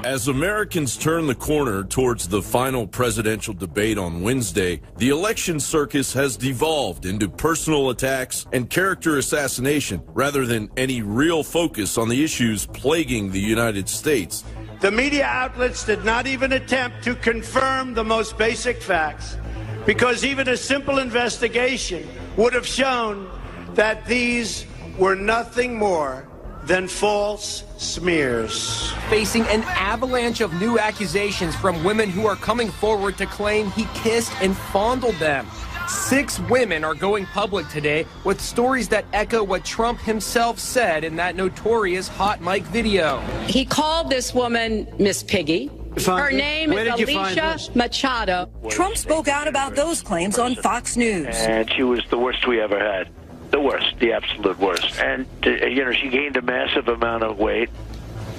As Americans turn the corner towards the final presidential debate on Wednesday, the election circus has devolved into personal attacks and character assassination rather than any real focus on the issues plaguing the United States. The media outlets did not even attempt to confirm the most basic facts, because even a simple investigation would have shown that these were nothing more than false smears. Facing an avalanche of new accusations from women who are coming forward to claim he kissed and fondled them. 6 women are going public today with stories that echo what Trump himself said in that notorious hot mic video. He called this woman Miss Piggy. Her name is Alicia Machado. Trump spoke out about those claims on Fox News. And she was the worst we ever had. The worst, the absolute worst. And, she gained a massive amount of weight,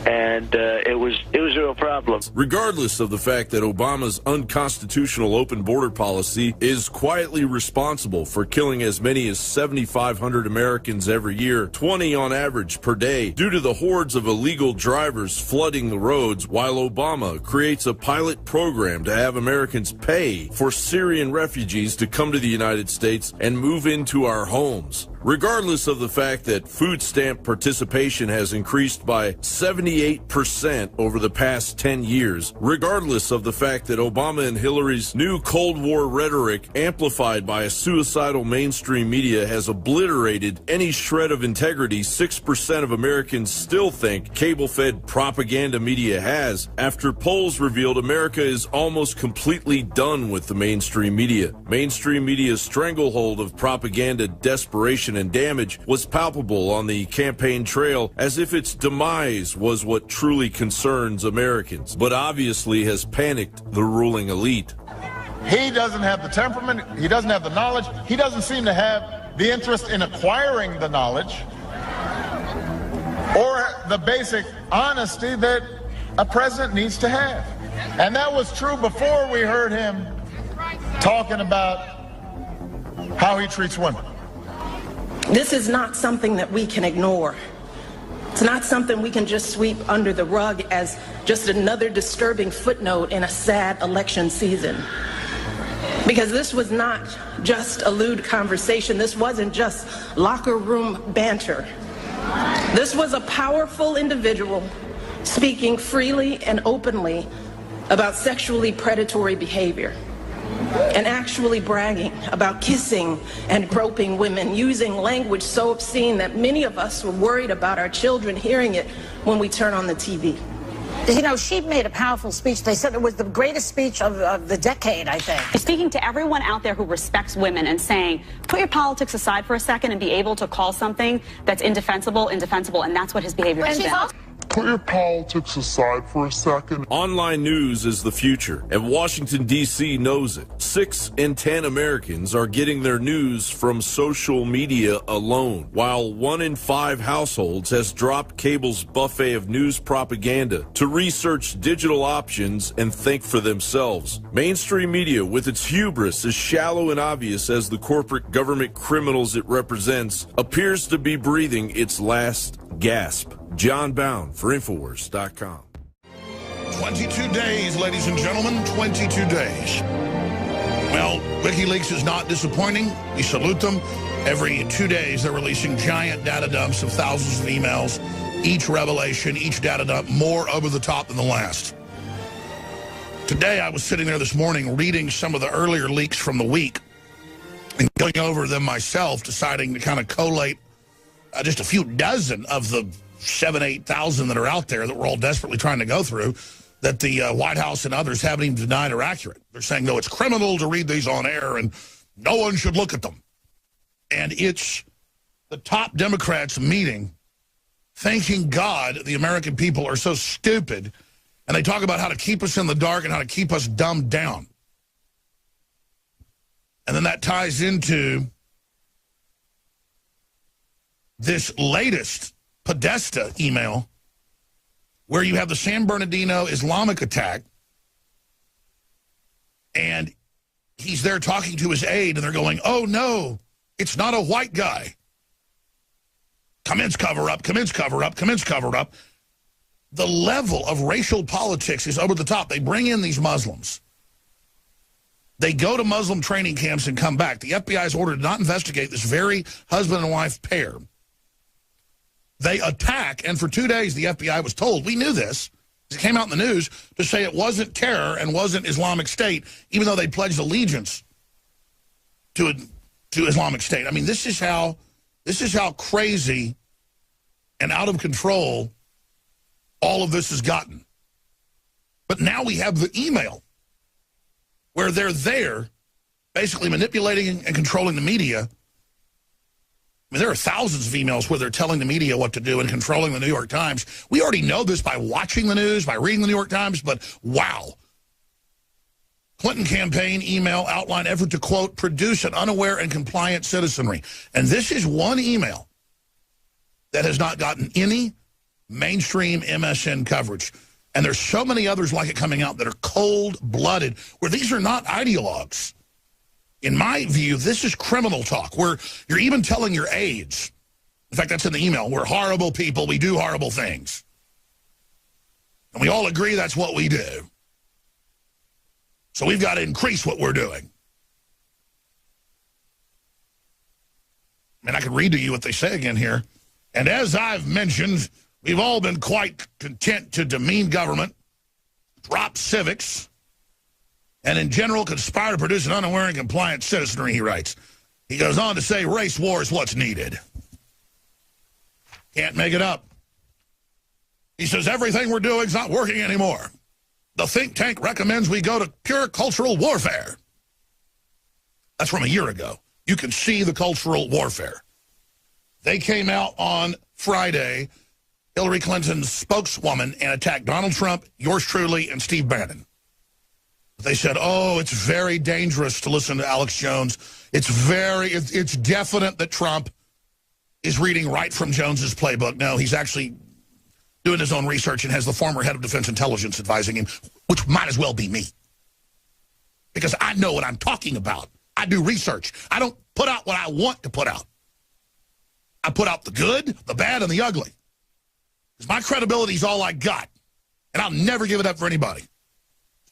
and it was a real problem. Regardless of the fact that Obama's unconstitutional open border policy is quietly responsible for killing as many as 7,500 Americans every year, 20 on average per day, due to the hordes of illegal drivers flooding the roads, while Obama creates a pilot program to have Americans pay for Syrian refugees to come to the United States and move into our homes. Regardless of the fact that food stamp participation has increased by 78% over the past 10 years, regardless of the fact that Obama and Hillary's new Cold War rhetoric, amplified by a suicidal mainstream media, has obliterated any shred of integrity 6% of Americans still think cable-fed propaganda media has, after polls revealed America is almost completely done with the mainstream media. Mainstream media's stranglehold of propaganda desperation and damage was palpable on the campaign trail, as if its demise was what truly concerns Americans, but obviously has panicked the ruling elite. He doesn't have the temperament, he doesn't have the knowledge, he doesn't seem to have the interest in acquiring the knowledge or the basic honesty that a president needs to have. And that was true before we heard him talking about how he treats women. This is not something that we can ignore. It's not something we can just sweep under the rug as just another disturbing footnote in a sad election season. Because this was not just a lewd conversation. This wasn't just locker room banter. This was a powerful individual speaking freely and openly about sexually predatory behavior, and actually bragging about kissing and groping women, using language so obscene that many of us were worried about our children hearing it when we turn on the TV. You know, she made a powerful speech. They said it was the greatest speech of the decade, I think. Speaking to everyone out there who respects women and saying, put your politics aside for a second and be able to call something that's indefensible, and that's what his behavior has been. Put your politics aside for a second. Online news is the future, and Washington, D.C. knows it. 6 in 10 Americans are getting their news from social media alone, while 1 in 5 households has dropped cable's buffet of news propaganda to research digital options and think for themselves. Mainstream media, with its hubris as shallow and obvious as the corporate government criminals it represents, appears to be breathing its last gasp. John Bound for Infowars.com. 22 days, ladies and gentlemen, 22 days. Well, WikiLeaks is not disappointing. We salute them. Every 2 days, they're releasing giant data dumps of thousands of emails. Each revelation, each data dump, more over the top than the last. Today, I was sitting there this morning reading some of the earlier leaks from the week and going over them myself, deciding to kind of collate just a few dozen of the 7,000, 8,000 that are out there that we're all desperately trying to go through, that the White House and others haven't even denied are accurate. They're saying, no, it's criminal to read these on air and no one should look at them. And it's the top Democrats meeting, thanking God the American people are so stupid, and they talk about how to keep us in the dark and how to keep us dumbed down. And then that ties into this latest Podesta email where you have the San Bernardino Islamic attack, and he's there talking to his aide, and they're going, oh, no, it's not a white guy. Commence cover-up, commence cover-up, commence cover-up. the level of racial politics is over the top. They bring in these Muslims. They go to Muslim training camps and come back. The FBI is ordered to not investigate this very husband and wife pair. They attack, and for 2 days the FBI was told, we knew this, it came out in the news, to say it wasn't terror and wasn't Islamic State, even though they pledged allegiance to Islamic State. I mean, this is how crazy and out of control all of this has gotten. But now we have the email where they're there basically manipulating and controlling the media. I mean, there are thousands of emails where they're telling the media what to do and controlling the New York Times. We already know this by watching the news, by reading the New York Times, but wow. Clinton campaign email outline effort to, quote, produce an unaware and compliant citizenry. And this is one email that has not gotten any mainstream MSN coverage. And there's so many others like it coming out that are cold-blooded, where these are not ideologues. In my view, this is criminal talk, where you're even telling your aides, in fact, that's in the email, we're horrible people, we do horrible things. And we all agree that's what we do. So we've got to increase what we're doing. And I can read to you what they say again here. And as I've mentioned, we've all been quite content to demean government, drop civics, and in general conspire to produce an unaware and compliant citizenry, he writes. He goes on to say race war is what's needed. Can't make it up. He says everything we're doing is not working anymore. The think tank recommends we go to pure cultural warfare. That's from a year ago. You can see the cultural warfare. They came out on Friday, Hillary Clinton's spokeswoman, and attacked Donald Trump, yours truly, and Steve Bannon. They said, oh, it's very dangerous to listen to Alex Jones. It's definite that Trump is reading right from Jones's playbook. No, he's actually doing his own research and has the former head of Defense Intelligence advising him, which might as well be me. Because I know what I'm talking about. I do research. I don't put out what I want to put out. I put out the good, the bad, and the ugly. Because my credibility is all I got. And I'll never give it up for anybody.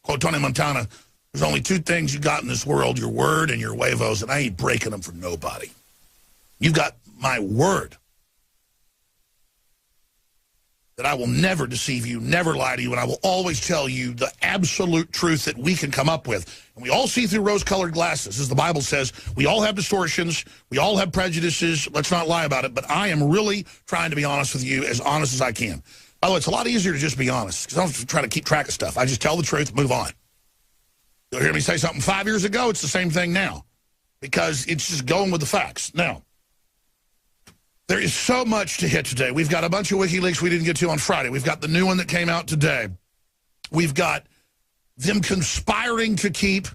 Quote Tony Montana, there's only two things you got in this world, your word and your huevos, and I ain't breaking them for nobody. You got my word that I will never deceive you, never lie to you, and I will always tell you the absolute truth that we can come up with. And we all see through rose-colored glasses. As the Bible says, we all have distortions, we all have prejudices, let's not lie about it, but I am really trying to be honest with you, as honest as I can. By the way, it's a lot easier to just be honest, because I don't try to keep track of stuff. I just tell the truth, move on. You'll hear me say something 5 years ago, it's the same thing now, because it's just going with the facts. Now, there is so much to hit today. We've got a bunch of WikiLeaks we didn't get to on Friday. We've got the new one that came out today. We've got them conspiring to keep,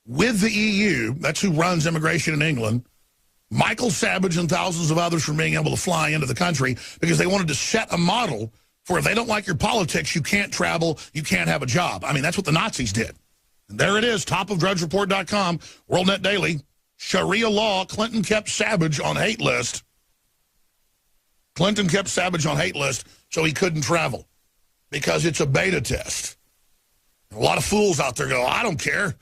with the EU, that's who runs immigration in England, Michael Savage and thousands of others from being able to fly into the country because they wanted to set a model for if they don't like your politics, you can't travel, you can't have a job. I mean, that's what the Nazis did. And there it is, top of DrudgeReport.com, WorldNet Daily, Sharia law, Clinton kept Savage on hate list. Clinton kept Savage on hate list so he couldn't travel because it's a beta test. A lot of fools out there go, I don't care.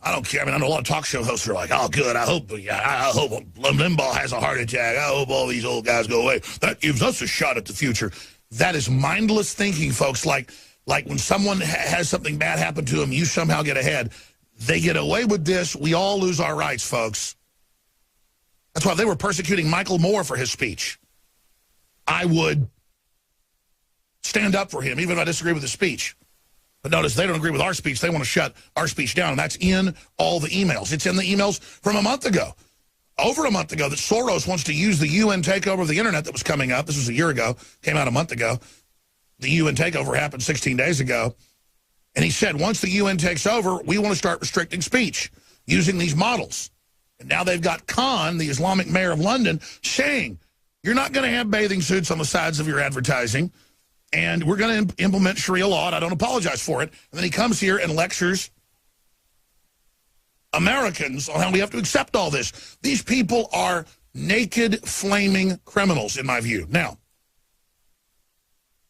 I don't care. I mean, I know a lot of talk show hosts are like, oh, good, I hope Limbaugh has a heart attack. I hope all these old guys go away. That gives us a shot at the future. That is mindless thinking, folks. Like when someone has something bad happen to them, you somehow get ahead. They get away with this. We all lose our rights, folks. That's why they were persecuting Michael Moore for his speech. I would stand up for him, even if I disagree with his speech. But notice, they don't agree with our speech. They want to shut our speech down, and that's in all the emails. It's in the emails from a month ago, over a month ago, that Soros wants to use the UN takeover of the internet that was coming up. This was a year ago, came out a month ago. The UN takeover happened 16 days ago. And he said, once the UN takes over, we want to start restricting speech using these models. And now they've got Khan, the Islamic mayor of London, saying, you're not going to have bathing suits on the sides of your advertising, and we're going to implement Sharia law, and I don't apologize for it. And then he comes here and lectures Americans on how we have to accept all this. These people are naked, flaming criminals, in my view. Now,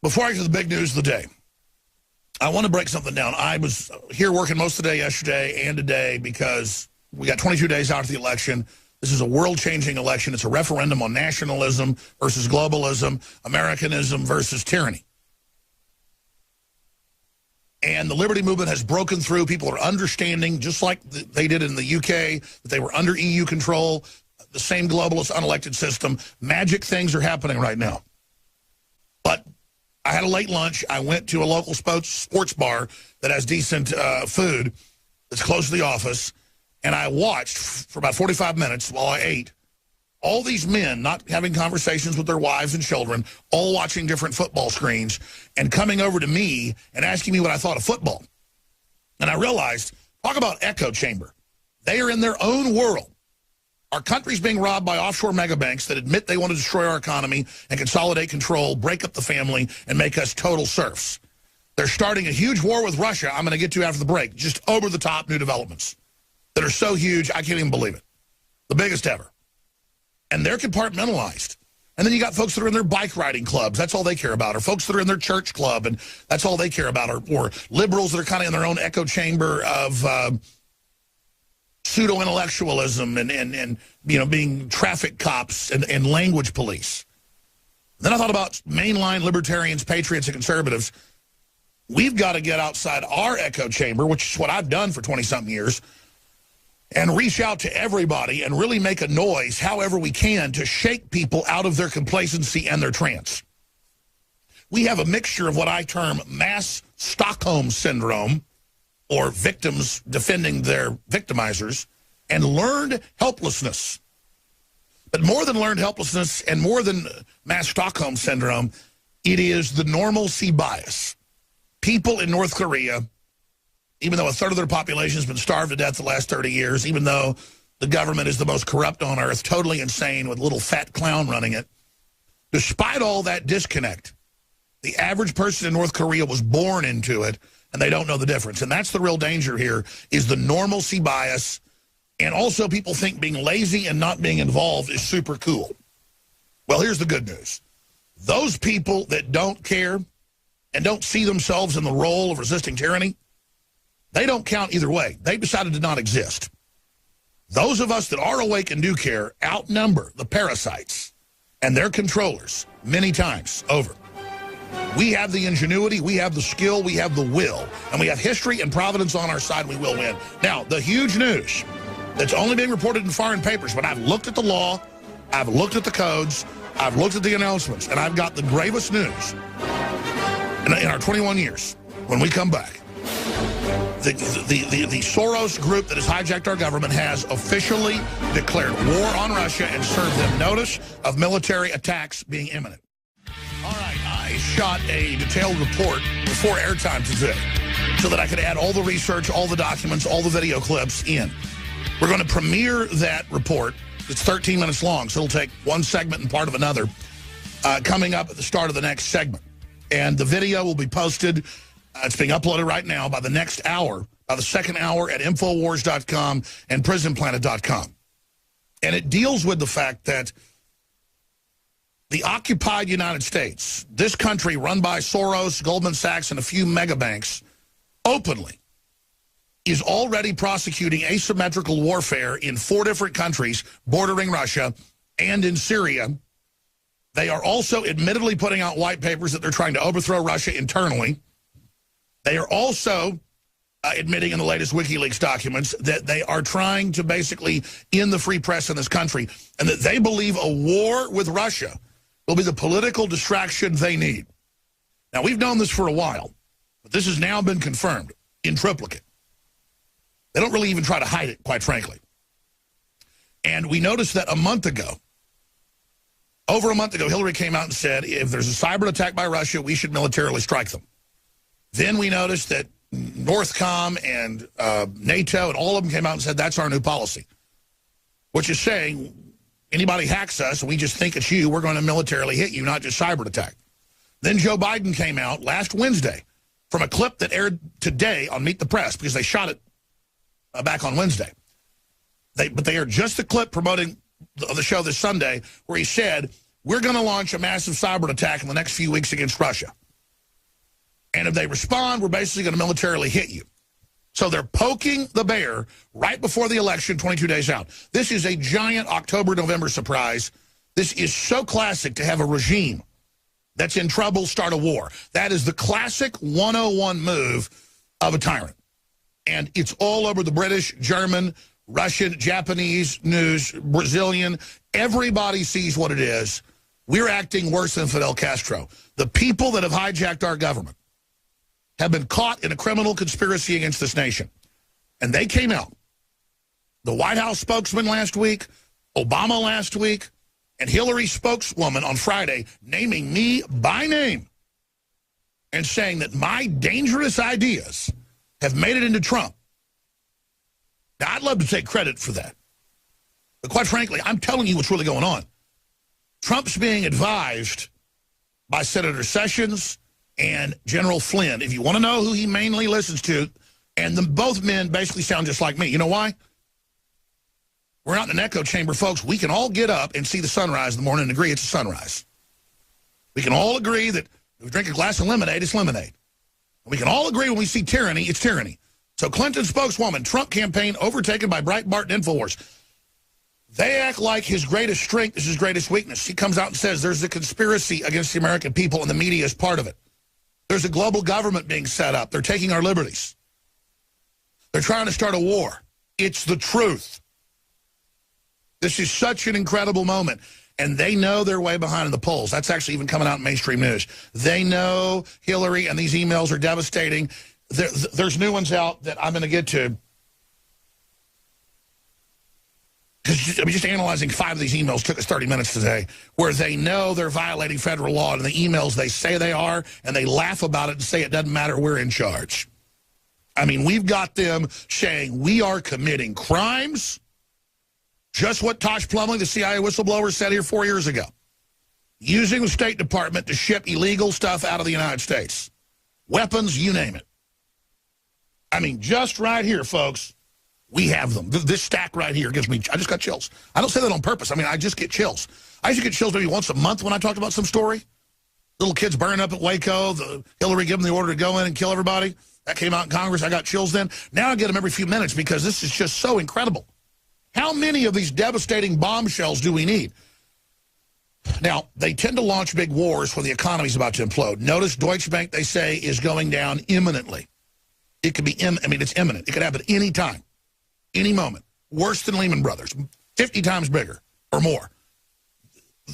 Before I get to the big news of the day, I want to break something down. I was here working most of the day yesterday and today because we got 22 days after the election. This is a world-changing election. It's a referendum on nationalism versus globalism, Americanism versus tyranny. And the liberty movement has broken through. People are understanding, just like they did in the UK, that they were under EU control, the same globalist unelected system. Magic things are happening right now. But I had a late lunch. I went to a local sports bar that has decent food that's close to the office, and I watched for about 45 minutes while I ate all these men not having conversations with their wives and children, all watching different football screens, and coming over to me and asking me what I thought of football. And I realized, talk about echo chamber. They are in their own world. Our country's being robbed by offshore megabanks that admit they want to destroy our economy and consolidate control, break up the family, and make us total serfs. They're starting a huge war with Russia I'm going to get to after the break. Just over-the-top new developments that are so huge, I can't even believe it. The biggest ever. And they're compartmentalized. And then you got folks that are in their bike riding clubs. That's all they care about. Or folks that are in their church club, and that's all they care about. Or liberals that are kind of in their own echo chamber of pseudo-intellectualism and you know, being traffic cops and language police. Then I thought about mainline libertarians, patriots, and conservatives. We've got to get outside our echo chamber, which is what I've done for 20-something years, and reach out to everybody and really make a noise however we can to shake people out of their complacency and their trance. We have a mixture of what I term mass Stockholm syndrome, or victims defending their victimizers, and learned helplessness. But more than learned helplessness and more than mass Stockholm syndrome, it is the normalcy bias. People in North Korea, even though a third of their population has been starved to death the last 30 years, even though the government is the most corrupt on earth, totally insane with a little fat clown running it, despite all that disconnect, the average person in North Korea was born into it, and they don't know the difference. And that's the real danger here, is the normalcy bias. And also people think being lazy and not being involved is super cool. Well, here's the good news. Those people that don't care and don't see themselves in the role of resisting tyranny, they don't count either way. They've decided to not exist. Those of us that are awake and do care outnumber the parasites and their controllers many times over. We have the ingenuity, we have the skill, we have the will, and we have history and providence on our side. We will win. Now, the huge news that's only being reported in foreign papers, but I've looked at the law, I've looked at the codes, I've looked at the announcements, and I've got the gravest news in our 21 years. When we come back, the Soros group that has hijacked our government has officially declared war on Russia and served them notice of military attacks being imminent. All right, I shot a detailed report before airtime today so that I could add all the research, all the documents, all the video clips in. We're going to premiere that report. It's 13 minutes long, so it'll take one segment and part of another coming up at the start of the next segment. And the video will be posted. It's being uploaded right now by the next hour, by the second hour at Infowars.com and PrisonPlanet.com. And it deals with the fact that the occupied United States, this country run by Soros, Goldman Sachs, and a few megabanks, openly is already prosecuting asymmetrical warfare in 4 different countries bordering Russia and in Syria. They are also admittedly putting out white papers that they're trying to overthrow Russia internally. They are also admitting in the latest WikiLeaks documents that they are trying to basically end the free press in this country, and that they believe a war with Russia will be the political distraction they need. Now, we've known this for a while, but this has now been confirmed in triplicate. They don't really even try to hide it, quite frankly. And we noticed that a month ago, over a month ago, Hillary came out and said, if there's a cyber attack by Russia, we should militarily strike them. Then we noticed that Northcom and NATO and all of them came out and said, that's our new policy, which is saying, anybody hacks us and we just think it's you, we're going to militarily hit you, not just cyber attack. Then Joe Biden came out last Wednesday from a clip that aired today on Meet the Press, because they shot it back on Wednesday. But they aired just the clip promoting the show this Sunday, where he said, we're going to launch a massive cyber attack in the next few weeks against Russia. And if they respond, we're basically going to militarily hit you. So they're poking the bear right before the election, 22 days out. This is a giant October-November surprise. This is so classic to have a regime that's in trouble start a war. That is the classic 101 move of a tyrant. And it's all over the British, German, Russian, Japanese news, Brazilian. Everybody sees what it is. We're acting worse than Fidel Castro. The people that have hijacked our government have been caught in a criminal conspiracy against this nation. And they came out. The White House spokesman last week, Obama last week, and Hillary's spokeswoman on Friday naming me by name and saying that my dangerous ideas have made it into Trump. Now, I'd love to take credit for that. But quite frankly, I'm telling you what's really going on. Trump's being advised by Senator Sessions and General Flynn. If you want to know who he mainly listens to, and both men basically sound just like me. You know why? We're not in an echo chamber, folks. We can all get up and see the sunrise in the morning and agree it's a sunrise. We can all agree that if we drink a glass of lemonade, it's lemonade. We can all agree when we see tyranny, it's tyranny. So Clinton spokeswoman, Trump campaign overtaken by Breitbart and InfoWars. They act like his greatest strength is his greatest weakness. He comes out and says there's a conspiracy against the American people and the media is part of it. There's a global government being set up. They're taking our liberties. They're trying to start a war. It's the truth. This is such an incredible moment. And they know they're way behind in the polls. That's actually even coming out in mainstream news. They know Hillary, and these emails are devastating. There's new ones out that I'm going to get to. Just analyzing 5 of these emails took us 30 minutes today, where they know they're violating federal law, and the emails they say they are, and they laugh about it and say it doesn't matter, we're in charge. I mean, we've got them saying we are committing crimes. Just what Tosh Plumlee, the CIA whistleblower, said here 4 years ago. Using the State Department to ship illegal stuff out of the United States. Weapons, you name it. I mean, just right here, folks, we have them. This stack right here gives me, I just got chills. I don't say that on purpose. I mean, I just get chills. I used to get chills maybe once a month when I talked about some story. Little kids burning up at Waco, Hillary giving the order to go in and kill everybody. That came out in Congress. I got chills then. Now I get them every few minutes because this is just so incredible. How many of these devastating bombshells do we need? Now, they tend to launch big wars when the economy's about to implode. Notice Deutsche Bank, they say, is going down imminently. It could be, it's imminent. It could happen any time, any moment. Worse than Lehman Brothers, 50 times bigger or more.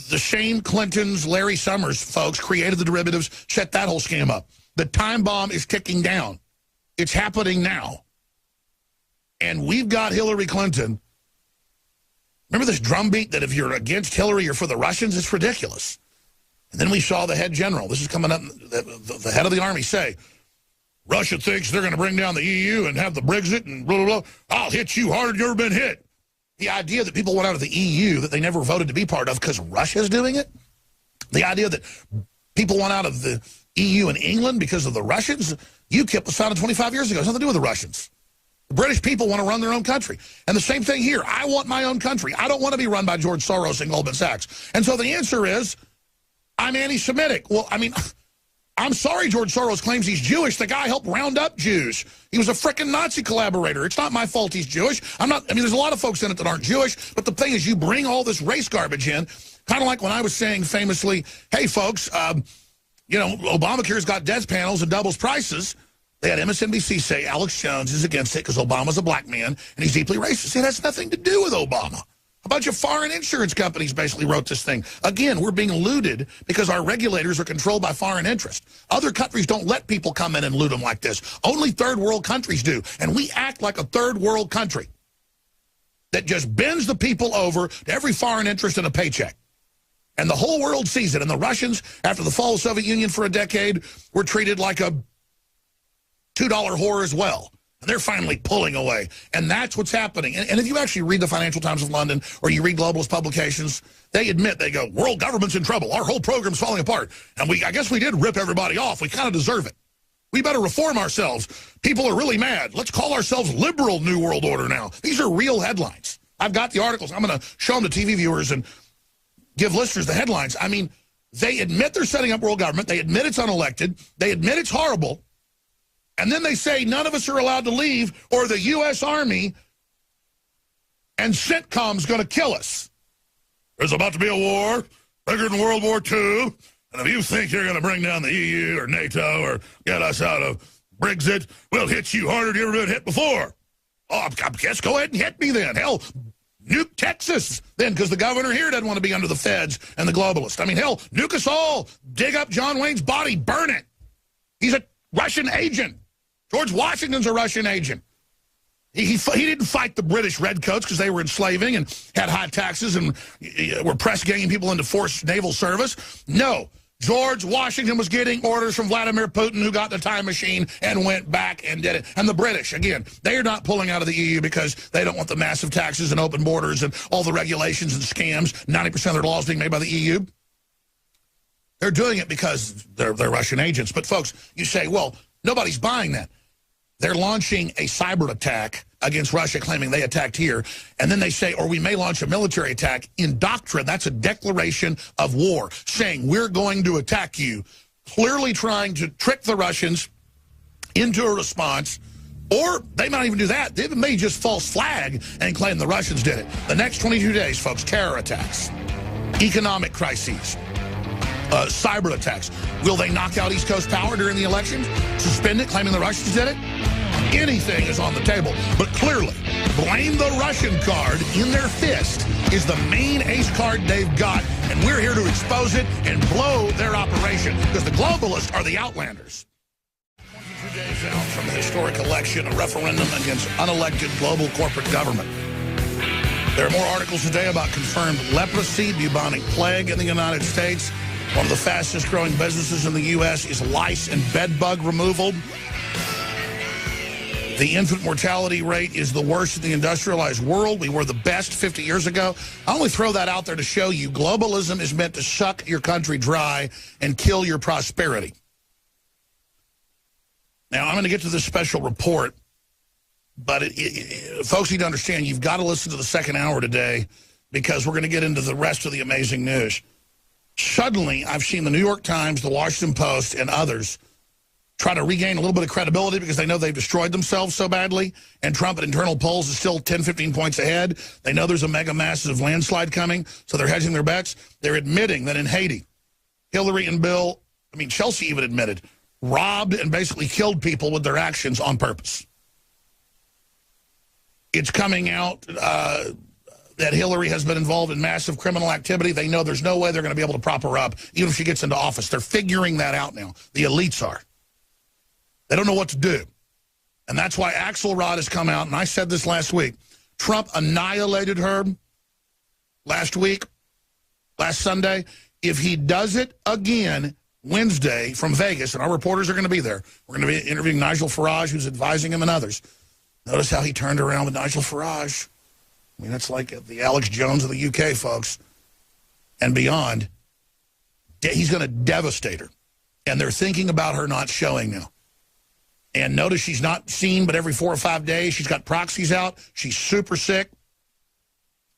The Shane Clintons, Larry Summers folks created the derivatives, set that whole scam up. The time bomb is ticking down. It's happening now. And we've got Hillary Clinton. Remember this drumbeat that if you're against Hillary, you're for the Russians? It's ridiculous. And then we saw the head general. This is coming up, the head of the army say, Russia thinks they're going to bring down the EU and have the Brexit and blah, blah, blah. I'll hit you harder than you've ever been hit. The idea that people went out of the EU that they never voted to be part of because Russia's doing it. The idea that people went out of the EU and England because of the Russians. UKIP was founded 25 years ago. It has nothing to do with the Russians. The British people want to run their own country. And the same thing here. I want my own country. I don't want to be run by George Soros and Goldman Sachs. And so the answer is, I'm anti-Semitic. Well, I mean, I'm sorry George Soros claims he's Jewish. The guy helped round up Jews. He was a frickin' Nazi collaborator. It's not my fault he's Jewish. There's a lot of folks in it that aren't Jewish. But the thing is, you bring all this race garbage in, kind of like when I was saying famously, hey, folks, Obamacare's got death panels and doubles prices. They had MSNBC say Alex Jones is against it because Obama's a black man and he's deeply racist. It has nothing to do with Obama. A bunch of foreign insurance companies basically wrote this thing. Again, we're being looted because our regulators are controlled by foreign interest. Other countries don't let people come in and loot them like this. Only third world countries do. And we act like a third world country that just bends the people over to every foreign interest and a paycheck. And the whole world sees it. And the Russians, after the fall of the Soviet Union for a decade, were treated like a $2 whore as well. And they're finally pulling away. And that's what's happening. And if you actually read the Financial Times of London or you read globalist publications, they admit, they go, world government's in trouble. Our whole program's falling apart. And I guess we did rip everybody off. We kind of deserve it. We better reform ourselves. People are really mad. Let's call ourselves liberal New World Order now. These are real headlines. I've got the articles. I'm going to show them to TV viewers and give listeners the headlines. I mean, They admit they're setting up world government. They admit it's unelected. They admit it's horrible. And then they say none of us are allowed to leave or the U.S. Army and CENTCOM's going to kill us. There's about to be a war, bigger than World War II. And if you think you're going to bring down the EU or NATO or get us out of Brexit, we'll hit you harder than you ever been hit before. Oh, I guess go ahead and hit me then. Hell, nuke Texas then, because the governor here doesn't want to be under the feds and the globalists. I mean, hell, nuke us all. Dig up John Wayne's body. Burn it. He's a Russian agent. George Washington's a Russian agent. He didn't fight the British redcoats because they were enslaving and had high taxes and were press-ganging people into forced naval service. No. George Washington was getting orders from Vladimir Putin, who got the time machine and went back and did it. And the British, again, they are not pulling out of the EU because they don't want the massive taxes and open borders and all the regulations and scams, 90% of their laws being made by the EU. They're doing it because they're Russian agents. But, folks, you say, well, nobody's buying that. They're launching a cyber attack against Russia, claiming they attacked here. And then they say, or we may launch a military attack. In doctrine, that's a declaration of war, saying we're going to attack you, clearly trying to trick the Russians into a response. Or they might even do that. They may just false flag and claim the Russians did it. The next 22 days, folks, terror attacks, economic crises, cyber attacks. Will they knock out East Coast power during the election? Suspend it, claiming the Russians did it? Anything is on the table. But clearly, blame the Russian card in their fist is the main ace card they've got. And we're here to expose it and blow their operation because the globalists are the outlanders. 22 days out from the historic election, a referendum against unelected global corporate government. There are more articles today about confirmed leprosy, bubonic plague in the United States. One of the fastest growing businesses in the U.S. is lice and bed bug removal. The infant mortality rate is the worst in the industrialized world. We were the best 50 years ago. I only throw that out there to show you globalism is meant to suck your country dry and kill your prosperity. Now, I'm going to get to this special report, but folks need to understand you've got to listen to the second hour today because we're going to get into the rest of the amazing news. Suddenly, I've seen the New York Times, the Washington Post, and others try to regain a little bit of credibility because they know they've destroyed themselves so badly, and Trump at internal polls is still 10, 15 points ahead. They know there's a mega massive landslide coming, so they're hedging their bets. They're admitting that in Haiti, Hillary and Bill, Chelsea even admitted, robbed and basically killed people with their actions on purpose. It's coming out that Hillary has been involved in massive criminal activity. They know there's no way they're going to be able to prop her up, even if she gets into office. They're figuring that out now. The elites are. They don't know what to do. And that's why Axelrod has come out, and I said this last week. Trump annihilated her last Sunday. If he does it again Wednesday from Vegas, and our reporters are going to be there, we're going to be interviewing Nigel Farage, who's advising him, and others. Notice how he turned around with Nigel Farage. That's like the Alex Jones of the UK, folks, and beyond. He's going to devastate her. And they're thinking about her not showing now. And notice she's not seen, but every 4 or 5 days, she's got proxies out. She's super sick.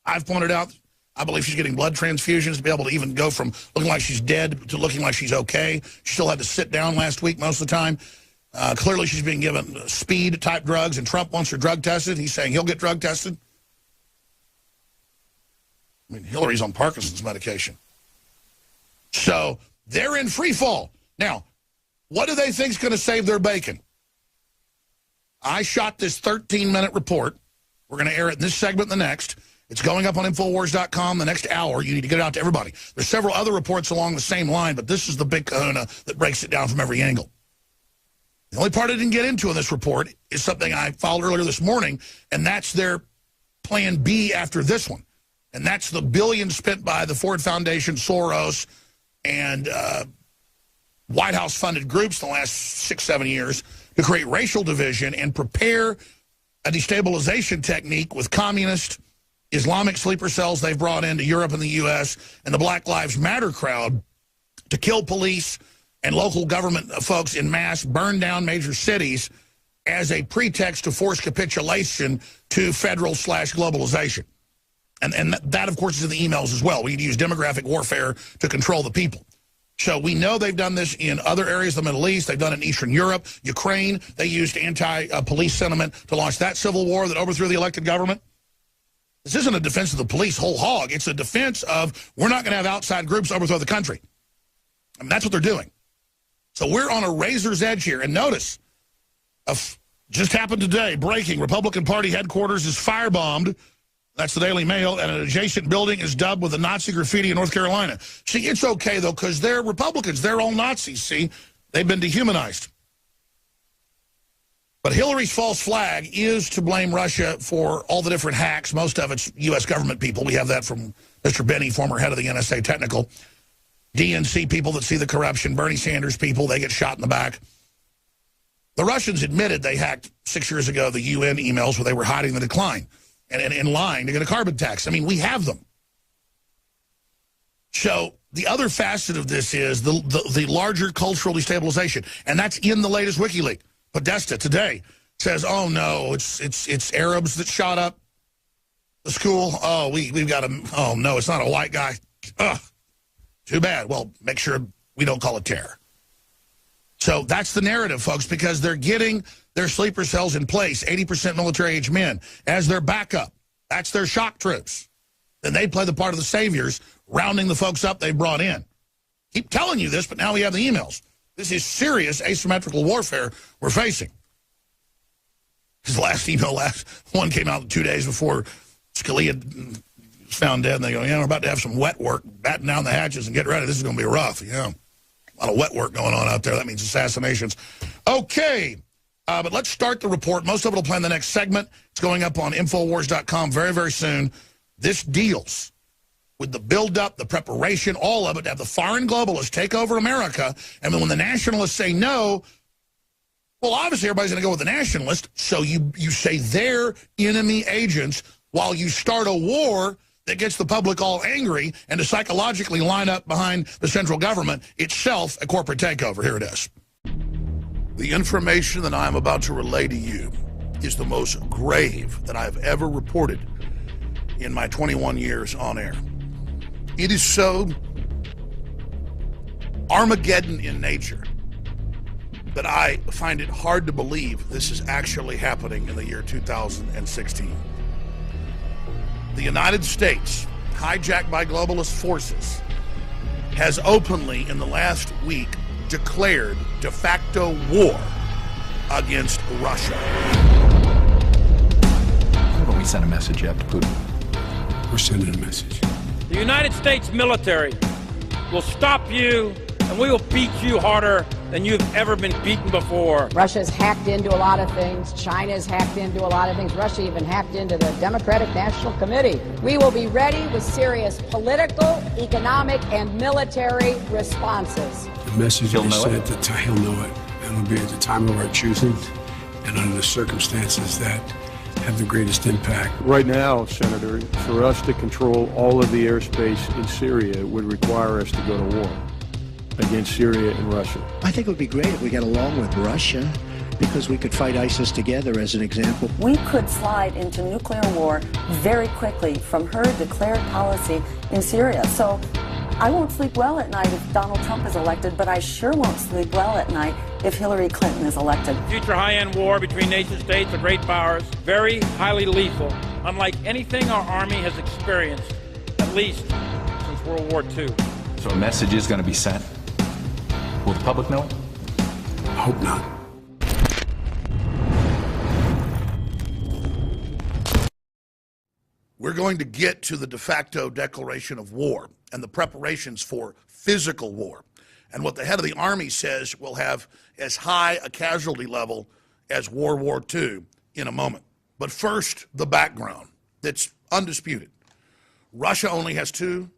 I've pointed out, I believe she's getting blood transfusions to be able to even go from looking like she's dead to looking like she's okay. She still had to sit down last week most of the time. Clearly, she's being given speed-type drugs, and Trump wants her drug tested. He's saying he'll get drug tested. Hillary's on Parkinson's medication. So they're in free fall. Now, what do they think is going to save their bacon? I shot this 13-minute report. We're going to air it in this segment and the next. It's going up on Infowars.com the next hour. You need to get it out to everybody. There's several other reports along the same line, but this is the big kahuna that breaks it down from every angle. The only part I didn't get into in this report is something I followed earlier this morning, and that's their plan B after this one. And that's the billions spent by the Ford Foundation, Soros, and White House-funded groups in the last 6-7 years to create racial division and prepare a destabilization technique with communist Islamic sleeper cells they've brought into Europe and the U.S. and the Black Lives Matter crowd to kill police and local government folks in mass, burn down major cities as a pretext to force capitulation to federal/globalization. And that, of course, is in the emails as well. We need to use demographic warfare to control the people. So we know they've done this in other areas of the Middle East. They've done it in Eastern Europe, Ukraine. They used anti-police sentiment to launch that civil war that overthrew the elected government. This isn't a defense of the police whole hog. It's a defense of we're not going to have outside groups overthrow the country. I mean, that's what they're doing. So we're on a razor's edge here. And notice, just happened today, breaking, Republican Party headquarters is firebombed. That's the Daily Mail, and an adjacent building is dubbed with a Nazi graffiti in North Carolina. See, it's okay, though, because they're Republicans. They're all Nazis, see? They've been dehumanized. But Hillary's false flag is to blame Russia for all the different hacks. Most of it's U.S. government people. We have that from Mr. Benny, former head of the NSA Technical. DNC people that see the corruption. Bernie Sanders people, they get shot in the back. The Russians admitted they hacked 6 years ago the UN emails where they were hiding the decline and in line to get a carbon tax. I mean, we have them. So the other facet of this is the larger cultural destabilization, and that's in the latest WikiLeaks. Podesta today says, oh, no, it's Arabs that shot up the school. Oh, we've got a, oh, no, it's not a white guy. Ugh, too bad. Well, make sure we don't call it terror. So that's the narrative, folks, because they're getting their sleeper cells in place, 80% military-age men, as their backup. That's their shock troops. Then they play the part of the saviors, rounding the folks up they brought in. Keep telling you this, but now we have the emails. This is serious asymmetrical warfare we're facing. His last one came out 2 days before Scalia was found dead, and they go, yeah, we're about to have some wet work, batten down the hatches and get ready. This is going to be rough, yeah. A lot of wet work going on out there. That means assassinations. Okay, but let's start the report. Most of it will play in the next segment. It's going up on Infowars.com very, very soon. This deals with the buildup, the preparation, all of it, to have the foreign globalists take over America. And then when the nationalists say no, well, obviously everybody's going to go with the nationalists. So you say they're enemy agents while you start a war that gets the public all angry and to psychologically line up behind the central government itself, a corporate takeover. Here it is. The information that I am about to relay to you is the most grave that I've ever reported in my 21 years on air. It is so Armageddon in nature that I find it hard to believe this is actually happening in the year 2016. The United States, hijacked by globalist forces, has openly in the last week declared de facto war against Russia. Haven't we sent a message yet to Putin? We're sending a message. The United States military will stop you, and we will beat you harder than you've ever been beaten before. Russia's hacked into a lot of things. China's hacked into a lot of things. Russia even hacked into the Democratic National Committee. We will be ready with serious political, economic, and military responses. The message will know it. He'll know it. And it'll be at the time of our choosing and under the circumstances that have the greatest impact. Right now, Senator, for us to control all of the airspace in Syria would require us to go to war against Syria and Russia. I think it would be great if we got along with Russia because we could fight ISIS together, as an example. We could slide into nuclear war very quickly from her declared policy in Syria. So I won't sleep well at night if Donald Trump is elected, but I sure won't sleep well at night if Hillary Clinton is elected. Future high-end war between nation states or great powers, very highly lethal, unlike anything our Army has experienced, at least since World War II. So a message is going to be sent. Will the public know it? I hope not. We're going to get to the de facto declaration of war and the preparations for physical war. And what the head of the Army says will have as high a casualty level as World War II in a moment. But first, the background that's undisputed. Russia only has 2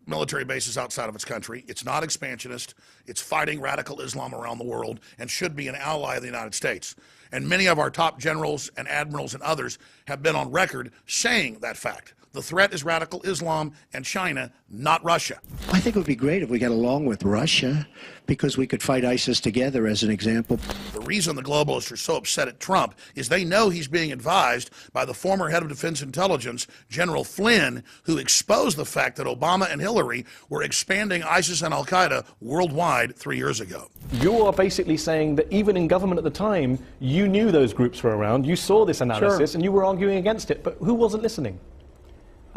military bases outside of its country. It's not expansionist. It's fighting radical Islam around the world and should be an ally of the United States. And many of our top generals and admirals and others have been on record saying that fact, The threat is radical Islam and China, not Russia. I think it would be great if we got along with Russia because we could fight ISIS together, as an example. The reason the globalists are so upset at Trump is they know he's being advised by the former head of Defense Intelligence, General Flynn, who exposed the fact that Obama and Hillary were expanding ISIS and Al-Qaeda worldwide 3 years ago. You are basically saying that even in government at the time, you knew those groups were around, you saw this analysis, Sure. and you were arguing against it, but who wasn't listening?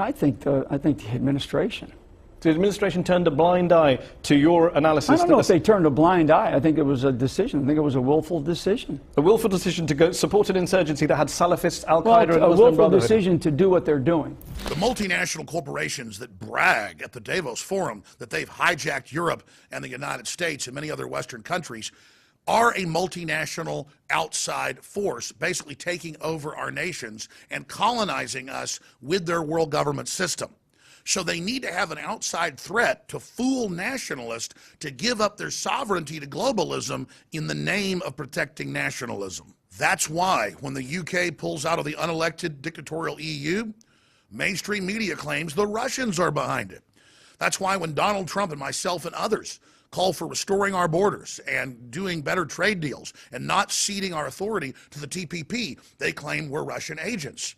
I think the administration. The administration turned a blind eye to your analysis. I don't know if they turned a blind eye. I think it was a decision. I think it was a willful decision. A willful decision to go support an insurgency that had Salafists, Al-Qaeda, Well, and a Muslim willful Brotherhood. decision to do what they're doing. The multinational corporations that brag at the Davos Forum that they've hijacked Europe and the United States and many other Western countries are a multinational outside force, basically taking over our nations and colonizing us with their world government system. So they need to have an outside threat to fool nationalists to give up their sovereignty to globalism in the name of protecting nationalism. That's why when the UK pulls out of the unelected dictatorial EU, mainstream media claims the Russians are behind it. That's why when Donald Trump and myself and others call for restoring our borders and doing better trade deals and not ceding our authority to the TPP, they claim we're Russian agents.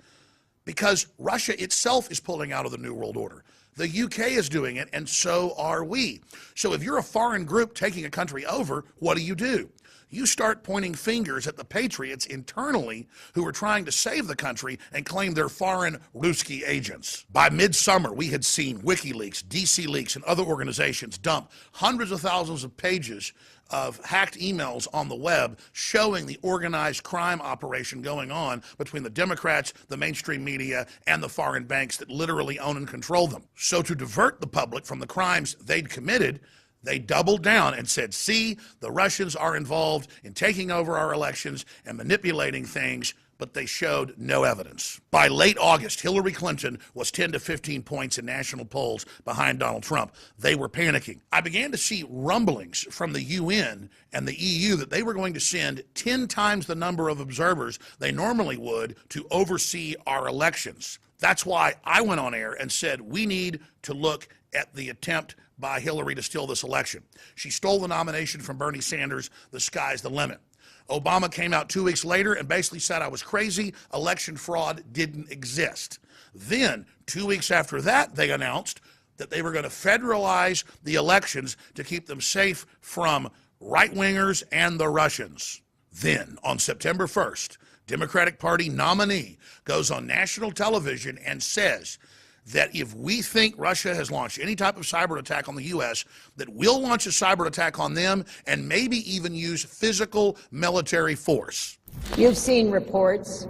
Because Russia itself is pulling out of the New World Order. The UK is doing it, and so are we. So if you're a foreign group taking a country over, what do? You start pointing fingers at the patriots internally who are trying to save the country and claim they're foreign Ruski agents. By midsummer, we had seen WikiLeaks, DC Leaks, and other organizations dump hundreds of thousands of pages of hacked emails on the web showing the organized crime operation going on between the Democrats, the mainstream media, and the foreign banks that literally own and control them. So to divert the public from the crimes they'd committed, they doubled down and said, see, the Russians are involved in taking over our elections and manipulating things, but they showed no evidence. By late August, Hillary Clinton was 10 to 15 points in national polls behind Donald Trump. They were panicking. I began to see rumblings from the UN and the EU that they were going to send 10 times the number of observers they normally would to oversee our elections. That's why I went on air and said we need to look at the attempt by Hillary to steal this election. She stole the nomination from Bernie Sanders. The sky's the limit. Obama came out 2 weeks later and basically said I was crazy. Election fraud didn't exist. Then, 2 weeks after that, they announced that they were going to federalize the elections to keep them safe from right-wingers and the Russians. Then, on September 1st, Democratic Party nominee goes on national television and says that if we think Russia has launched any type of cyber attack on the U.S., that we'll launch a cyber attack on them and maybe even use physical military force. You've seen reports.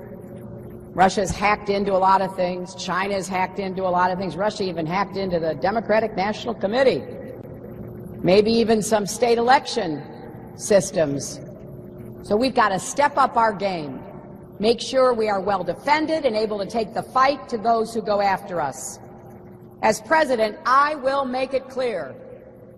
Russia's hacked into a lot of things. China's hacked into a lot of things. Russia even hacked into the Democratic National Committee. Maybe even some state election systems. So we've got to step up our game. Make sure we are well defended and able to take the fight to those who go after us. As president, I will make it clear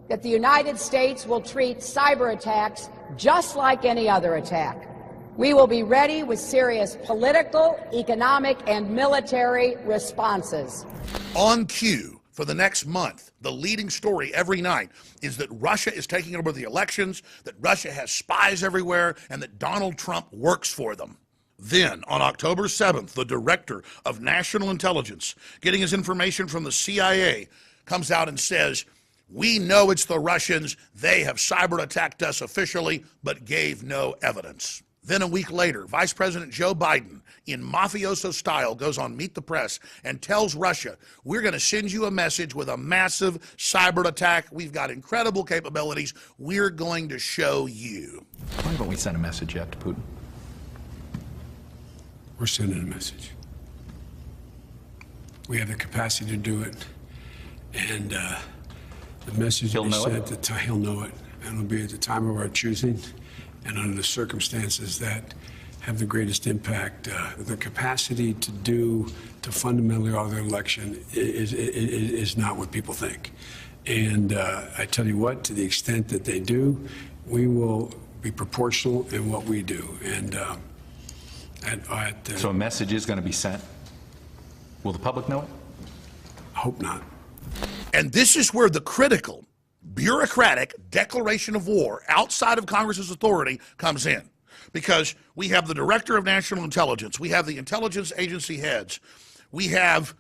that the United States will treat cyber attacks just like any other attack. We will be ready with serious political, economic, and military responses. On cue for the next month, the leading story every night is that Russia is taking over the elections, that Russia has spies everywhere, and that Donald Trump works for them. Then, on October 7th, the director of national intelligence, getting his information from the CIA, comes out and says, we know it's the Russians. They have cyber attacked us officially, but gave no evidence. Then a week later, Vice President Joe Biden, in mafioso style, goes on Meet the Press and tells Russia, we're going to send you a message with a massive cyber attack. We've got incredible capabilities. We're going to show you. Why haven't we sent a message yet to Putin? We're sending a message. We have the capacity to do it, and the message will be sent at the time. He'll know it, and it'll be at the time of our choosing, and under the circumstances that have the greatest impact. The capacity to fundamentally alter the election is not what people think, and I tell you what, to the extent that they do, we will be proportional in what we do, and. So a message is going to be sent. Will the public know it? hope not. And this is where the critical, bureaucratic declaration of war outside of Congress's authority comes in. Because we have the Director of National Intelligence, we have the intelligence agency heads, we have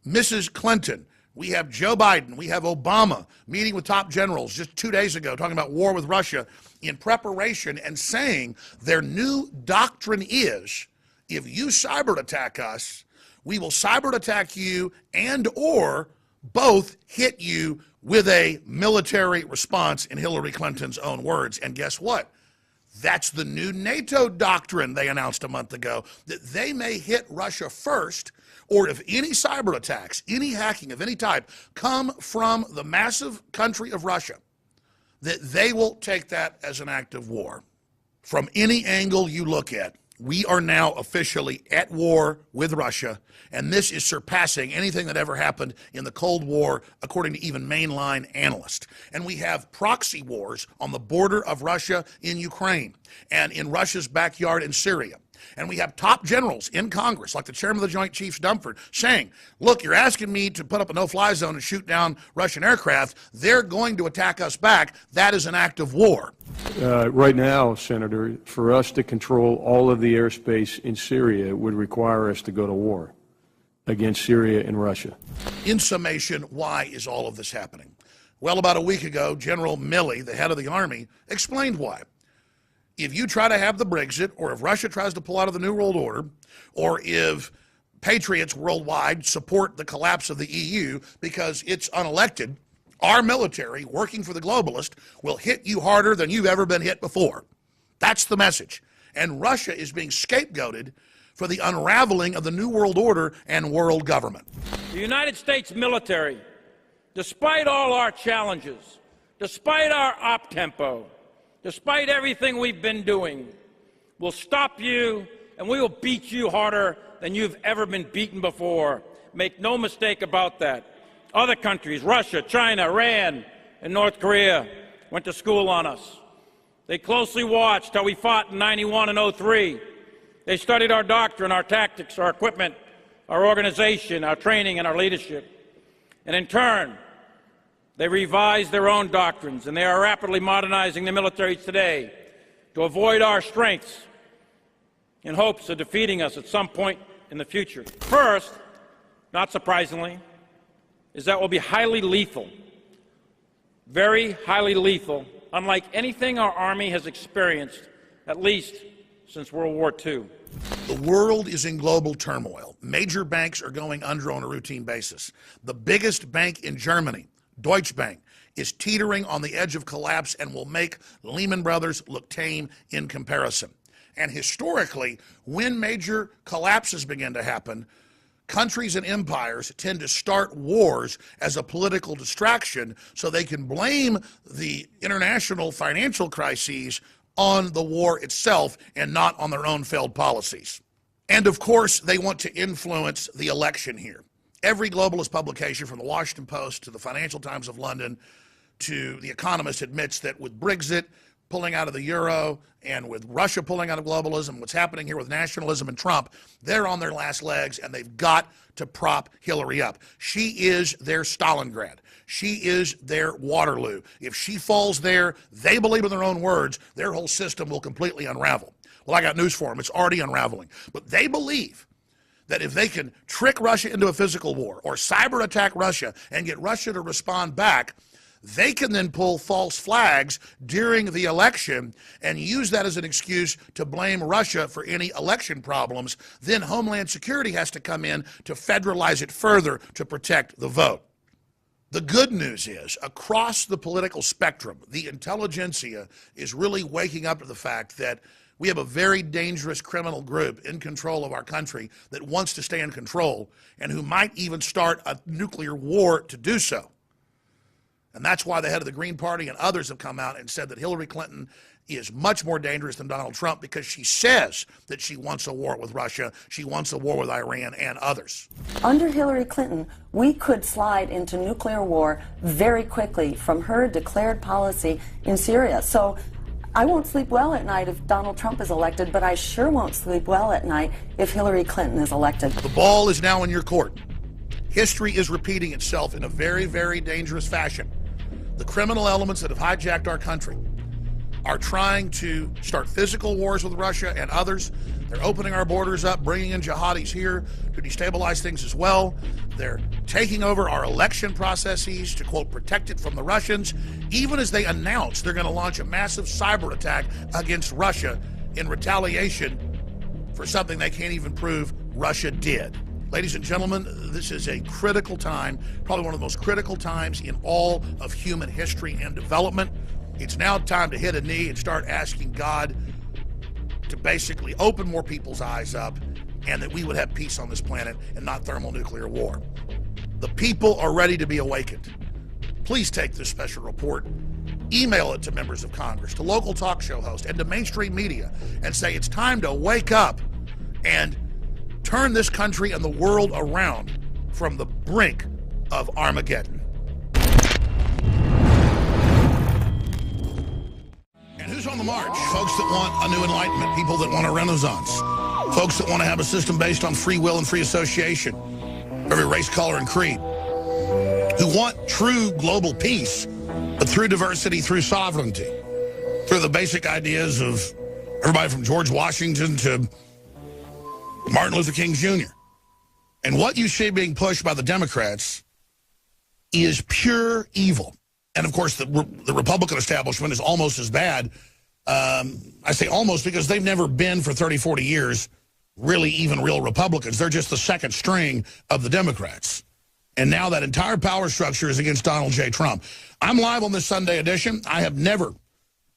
Mrs. Clinton, we have Joe Biden, we have Obama meeting with top generals just 2 days ago talking about war with Russia in preparation and saying their new doctrine is, if you cyber attack us, we will cyber attack you and or both hit you with a military response, in Hillary Clinton's own words. And guess what? That's the new NATO doctrine they announced a month ago, that they may hit Russia first, or if any cyber attacks, any hacking of any type come from the massive country of Russia, that they will take that as an act of war. From any angle you look at, we are now officially at war with Russia, and this is surpassing anything that ever happened in the Cold War, according to even mainline analysts. And we have proxy wars on the border of Russia in Ukraine and in Russia's backyard in Syria. And we have top generals in Congress, like the chairman of the Joint Chiefs, Dunford, saying, look, you're asking me to put up a no-fly zone and shoot down Russian aircraft. They're going to attack us back. That is an act of war. Right now, Senator, for us to control all of the airspace in Syria would require us to go to war against Syria and Russia. In summation, why is all of this happening? Well, about a week ago, General Milley, the head of the Army, explained why. If you try to have the Brexit, or if Russia tries to pull out of the New World Order, or if patriots worldwide support the collapse of the EU because it's unelected, our military, working for the globalist, will hit you harder than you've ever been hit before. That's the message. And Russia is being scapegoated for the unraveling of the New World Order and world government. The United States military, despite all our challenges, despite our op-tempo, despite everything we've been doing, will stop you and we will beat you harder than you've ever been beaten before. Make no mistake about that. Other countries, Russia, China, Iran, and North Korea, went to school on us. They closely watched how we fought in 91 and 03. They studied our doctrine, our tactics, our equipment, our organization, our training, and our leadership. And in turn, they revised their own doctrines, and they are rapidly modernizing the militaries today to avoid our strengths in hopes of defeating us at some point in the future. First, not surprisingly, is that will be highly lethal, very highly lethal, unlike anything our Army has experienced, at least since World War II. The world is in global turmoil. Major banks are going under on a routine basis. The biggest bank in Germany, Deutsche Bank, is teetering on the edge of collapse and will make Lehman Brothers look tame in comparison. And historically, when major collapses begin to happen, countries and empires tend to start wars as a political distraction so they can blame the international financial crises on the war itself and not on their own failed policies. And of course, they want to influence the election here. Every globalist publication, from the Washington Post to the Financial Times of London to The Economist, admits that with Brexit pulling out of the euro and with Russia pulling out of globalism, what's happening here with nationalism and Trump, they're on their last legs and they've got to prop Hillary up. She is their Stalingrad. She is their Waterloo. If she falls there, they believe in their own words, their whole system will completely unravel. Well, I got news for them. It's already unraveling. But they believe that if they can trick Russia into a physical war or cyber attack Russia and get Russia to respond back, they can then pull false flags during the election and use that as an excuse to blame Russia for any election problems. Then Homeland Security has to come in to federalize it further to protect the vote. The good news is, across the political spectrum, the intelligentsia is really waking up to the fact that we have a very dangerous criminal group in control of our country that wants to stay in control and who might even start a nuclear war to do so. And that's why the head of the Green Party and others have come out and said that Hillary Clinton is much more dangerous than Donald Trump because she says that she wants a war with Russia, she wants a war with Iran and others. Under Hillary Clinton, we could slide into nuclear war very quickly from her declared policy in Syria. So I won't sleep well at night if Donald Trump is elected, but I sure won't sleep well at night if Hillary Clinton is elected. The ball is now in your court. history is repeating itself in a very, very dangerous fashion. The criminal elements that have hijacked our country are trying to start physical wars with Russia and others. They're opening our borders up, bringing in jihadis here to destabilize things as well. They're taking over our election processes to, quote, protect it from the Russians, even as they announce they're going to launch a massive cyber attack against Russia in retaliation for something they can't even prove Russia did. Ladies and gentlemen, this is a critical time, probably one of the most critical times in all of human history and development. It's now time to hit a knee and start asking God to basically open more people's eyes up and that we would have peace on this planet and not thermonuclear war. The people are ready to be awakened. Please take this special report, email it to members of Congress, to local talk show hosts, and to mainstream media, and say it's time to wake up and turn this country and the world around from the brink of Armageddon. And who's on the march? Folks that want a new enlightenment, people that want a renaissance, folks that want to have a system based on free will and free association, every race, color, and creed, who want true global peace, but through diversity, through sovereignty, through the basic ideas of everybody from George Washington to Martin Luther King Jr. And what you see being pushed by the Democrats is pure evil. And, of course, the Republican establishment is almost as bad. I say almost because they've never been for 30, 40 years really even real Republicans. They're just the second string of the Democrats. And now that entire power structure is against Donald J. Trump. I'm live on this Sunday edition. I have never,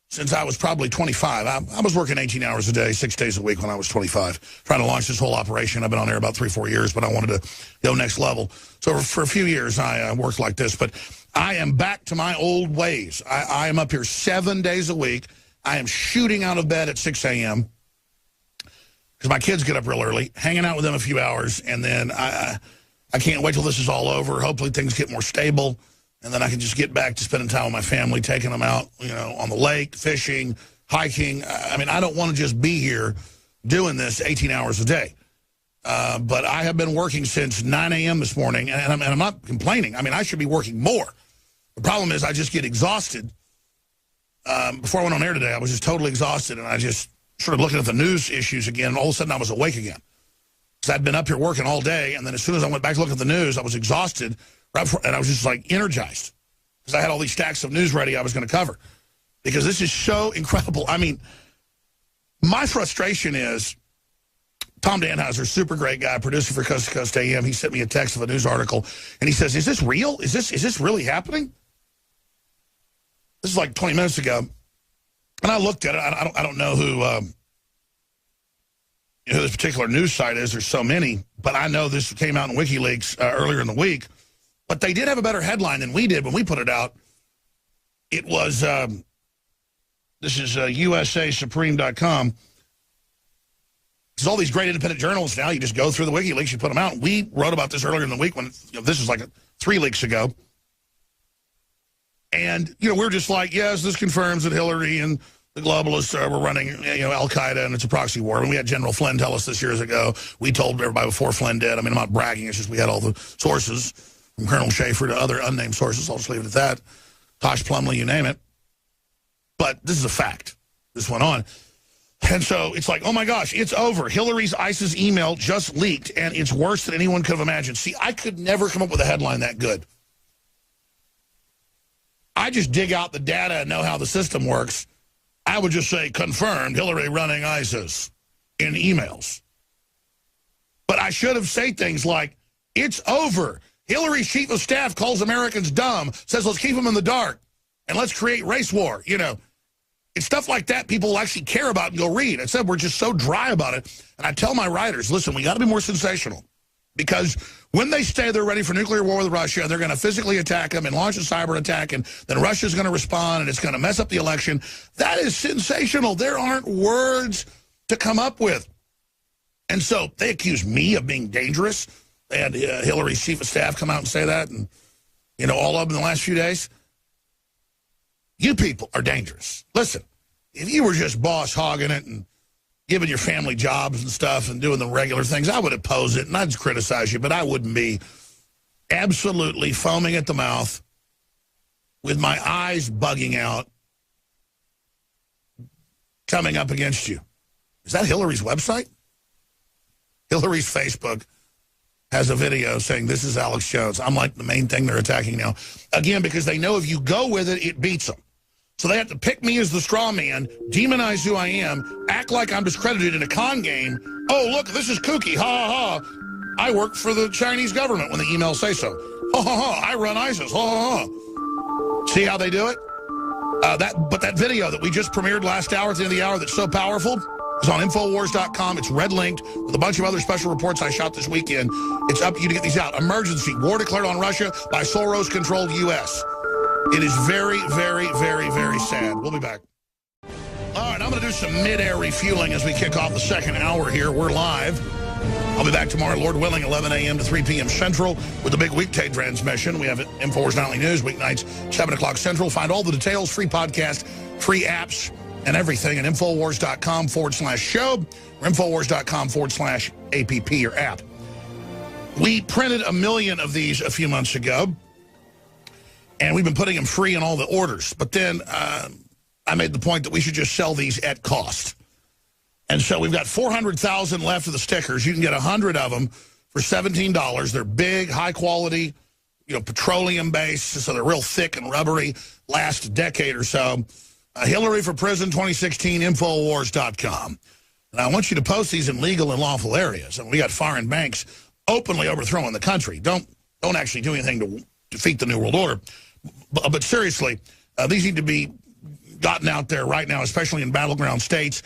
since I was probably 25, I was working 18 hours a day, 6 days a week when I was 25, trying to launch this whole operation. I've been on there about 3-4 years, but I wanted to go next level. So for a few years, I worked like this. But I am back to my old ways. I am up here 7 days a week. I am shooting out of bed at 6 a.m. because my kids get up real early, hanging out with them a few hours, and then I can't wait till this is all over. Hopefully things get more stable, and then I can just get back to spending time with my family, taking them out, you know, on the lake, fishing, hiking. I mean, I don't want to just be here doing this 18 hours a day. But I have been working since 9 a.m. this morning, and I'm not complaining. I mean, I should be working more. The problem is I just get exhausted. Before I went on air today, I was just totally exhausted, and I just started looking at the news issues again, and all of a sudden I was awake again. Because I'd been up here working all day, and then as soon as I went back to look at the news, I was exhausted, and I was just like energized. Because I had all these stacks of news ready I was going to cover. Because this is so incredible. I mean, my frustration is, Tom Danhauser, super great guy, producer for Coast to Coast AM, he sent me a text of a news article, and he says, is this real? Is this really happening? This is like 20 minutes ago. And I looked at it. I don't know who this particular news site is. There's so many. But I know this came out in WikiLeaks earlier in the week. But they did have a better headline than we did when we put it out. It was, this is USASupreme.com. There's all these great independent journalists now. You just go through the WikiLeaks, you put them out. We wrote about this earlier in the week when, this was like 3 leaks ago. And, we're just like, yes, this confirms that Hillary and the globalists were running, Al-Qaeda, and it's a proxy war. And we had General Flynn tell us this years ago. We told everybody before Flynn did. I mean, I'm not bragging. It's just we had all the sources, from Colonel Schaefer to other unnamed sources. I'll just leave it at that. Tosh Plumley, you name it. But this is a fact. This went on. And so it's like, oh, my gosh, it's over. Hillary's ISIS email just leaked, and it's worse than anyone could have imagined. See, I could never come up with a headline that good. I just dig out the data and know how the system works. I would just say, confirmed, Hillary running ISIS in emails. But I should have said things like, it's over. Hillary's chief of staff calls Americans dumb, says let's keep them in the dark, and let's create race war. It's stuff like that people will actually care about and go read. Instead, we're just so dry about it. And I tell my writers, listen, we got to be more sensational. Because when they say they're ready for nuclear war with Russia, they're going to physically attack them and launch a cyber attack, and then Russia's going to respond, and it's going to mess up the election. That is sensational. There aren't words to come up with. And so they accuse me of being dangerous. They had Hillary's chief of staff come out and say that, and, all of them in the last few days. You people are dangerous. Listen, if you were just boss hogging it and giving your family jobs and stuff and doing the regular things, I would oppose it and I'd criticize you, but I wouldn't be absolutely foaming at the mouth, with my eyes bugging out, coming up against you. Is that Hillary's website? Hillary's Facebook has a video saying, this is Alex Jones. I'm like the main thing they're attacking now. Again, because they know if you go with it, it beats them. So they have to pick me as the straw man, demonize who I am, act like I'm discredited in a con game. Oh, look, this is kooky. Ha, ha, ha. I work for the Chinese government when the emails say so. Ha, ha, ha. I run ISIS. Ha, ha, ha. See how they do it? But that video that we just premiered last hour at the end of the hour that's so powerful is on Infowars.com. It's red-linked with a bunch of other special reports I shot this weekend. It's up to you to get these out. Emergency. War declared on Russia by Soros-controlled U.S. It is very, very, very, very sad. We'll be back. All right, I'm going to do some mid-air refueling as we kick off the second hour here. We're live. I'll be back tomorrow, Lord willing, 11 a.m. to 3 p.m. Central with the big weekday transmission. We have it Infowars Nightly News, weeknights, 7 o'clock Central. Find all the details, free podcast, free apps, and everything at Infowars.com/show or Infowars.com/app or app. We printed 1 million of these a few months ago, and we've been putting them free in all the orders. But then I made the point that we should just sell these at cost. And so we've got 400,000 left of the stickers. You can get 100 of them for $17. They're big, high quality, petroleum based, so they're real thick and rubbery, last a decade or so. Hillary for Prison 2016, Infowars.com. And I want you to post these in legal and lawful areas. And we got foreign banks openly overthrowing the country. Don't actually do anything to defeat the New World Order. But seriously, these need to be gotten out there right now, especially in battleground states.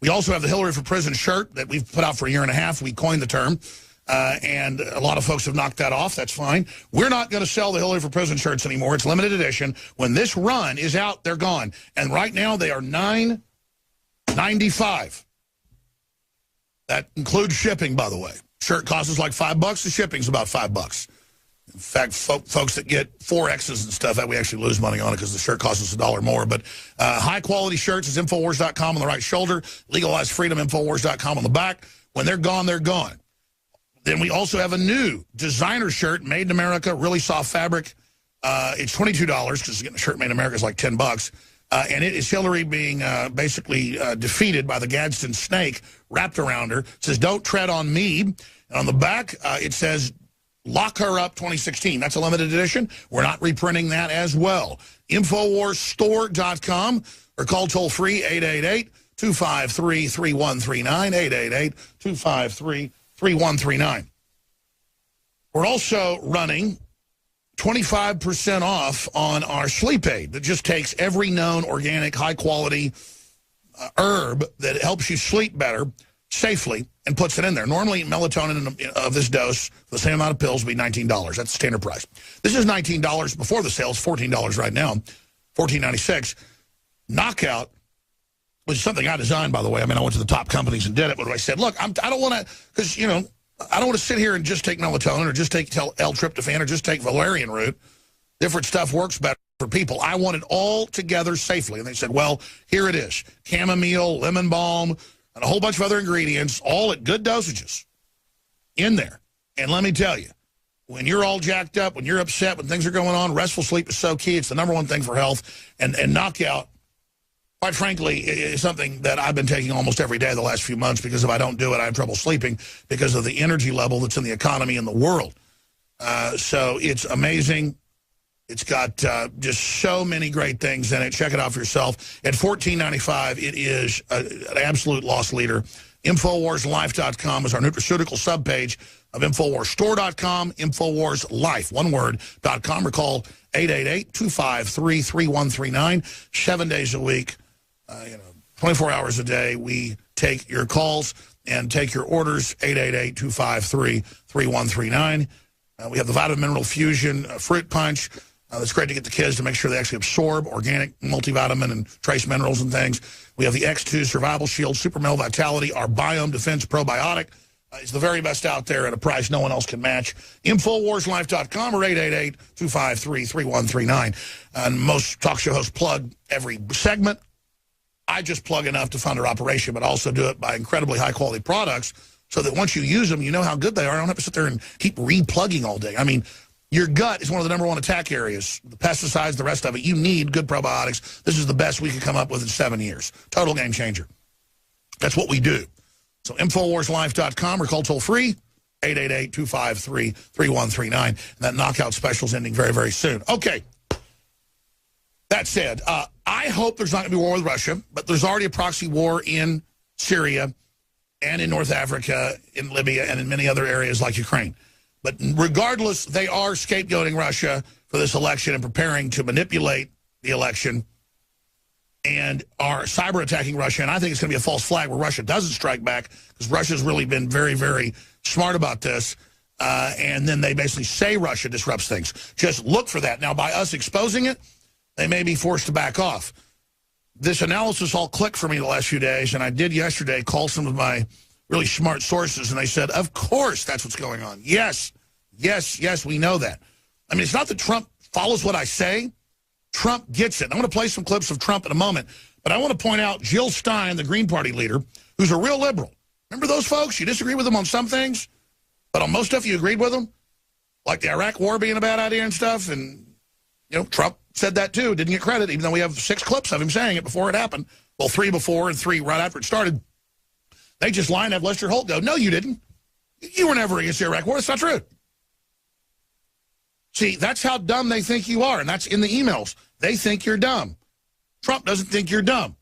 We also have the Hillary for Prison shirt that we've put out for 1.5 years. We coined the term, and a lot of folks have knocked that off. That's fine. We're not going to sell the Hillary for Prison shirts anymore. It's limited edition. When this run is out, they're gone. And right now, they are $9.95. That includes shipping, by the way. Shirt costs us like $5. The shipping's about $5. In fact, folks that get 4Xs and stuff, that we actually lose money on it because the shirt costs us $1 more. But high-quality shirts is Infowars.com on the right shoulder. Legalized Freedom, Infowars.com on the back. When they're gone, they're gone. Then we also have a new designer shirt, made in America, really soft fabric. It's $22 because getting a shirt made in America is like $10. And it is Hillary being basically defeated by the Gadsden snake wrapped around her. It says, "Don't tread on me." And on the back, it says, "Lock Her Up 2016. That's a limited edition. We're not reprinting that as well. Infowarsstore.com or call toll-free 888-253-3139, 888-253-3139. We're also running 25% off on our sleep aid that just takes every known organic, high-quality herb that helps you sleep better safely and puts it in there. Normally, melatonin of this dose, the same amount of pills, would be $19. That's the standard price. This is $19 before the sale. It's $14 right now, $14.96. Knockout, which is something I designed, by the way. I mean, I went to the top companies and did it, but I said, look, I don't want to, because, I don't want to sit here and just take melatonin or just take L-tryptophan or just take valerian root. Different stuff works better for people. I want it all together safely. And they said, well, here it is. Chamomile, lemon balm, and a whole bunch of other ingredients, all at good dosages in there. And let me tell you, when you're all jacked up, when you're upset, when things are going on, restful sleep is so key. It's the #1 thing for health. And Knockout, quite frankly, is something that I've been taking almost every day the last few months because if I don't do it, I have trouble sleeping because of the energy level that's in the economy and the world. So it's amazing. It's got just so many great things in it. Check it out for yourself. At $14.95, it is an absolute loss leader. InfoWarsLife.com is our nutraceutical subpage of InfoWarsStore.com, InfoWarsLife, one word, .com, or call 888-253-3139. 7 days a week, 24 hours a day. We take your calls and take your orders, 888-253-3139. We have the Vitamin Mineral Fusion Fruit Punch. It's great to get the kids to make sure they actually absorb organic multivitamin and trace minerals and things. We have the X2 Survival Shield Super Male Vitality, our Biome Defense Probiotic. It's the very best out there at a price no one else can match. InfoWarsLife.com or 888-253-3139. And most talk show hosts plug every segment. I just plug enough to fund our operation, but also do it by incredibly high-quality products so that once you use them, you know how good they are. I don't have to sit there and keep replugging all day. I mean, Your gut is one of the #1 attack areas. The pesticides, the rest of it. You need good probiotics. This is the best we could come up with in 7 years. Total game changer. That's what we do. So InfoWarsLife.com or call toll-free, 888-253-3139. And that knockout special is ending very, very soon. Okay. That said, I hope there's not going to be a war with Russia, but there's already a proxy war in Syria and in North Africa, in Libya, and in many other areas like Ukraine. But regardless, they are scapegoating Russia for this election and preparing to manipulate the election and are cyber attacking Russia. And I think it's going to be a false flag where Russia doesn't strike back, because Russia's really been very, very smart about this. And then they basically say Russia disrupts things. Just look for that. Now, by us exposing it, they may be forced to back off. This analysis all clicked for me the last few days, and I did yesterday call some of my really smart sources, and they said, of course that's what's going on. Yes, yes, yes, we know that. I mean, it's not that Trump follows what I say. Trump gets it. I'm going to play some clips of Trump in a moment, but I want to point out Jill Stein, the Green Party leader, who's a real liberal. Remember those folks? You disagree with them on some things, but on most stuff you agreed with them, like the Iraq war being a bad idea and stuff, and, you know, Trump said that too, didn't get credit, even though we have 6 clips of him saying it before it happened. Well, 3 before and 3 right after it started. They just line up Lester Holt go, no, you didn't. You were never against the Iraq war. That's not true. See, that's how dumb they think you are, and that's in the emails. They think you're dumb. Trump doesn't think you're dumb.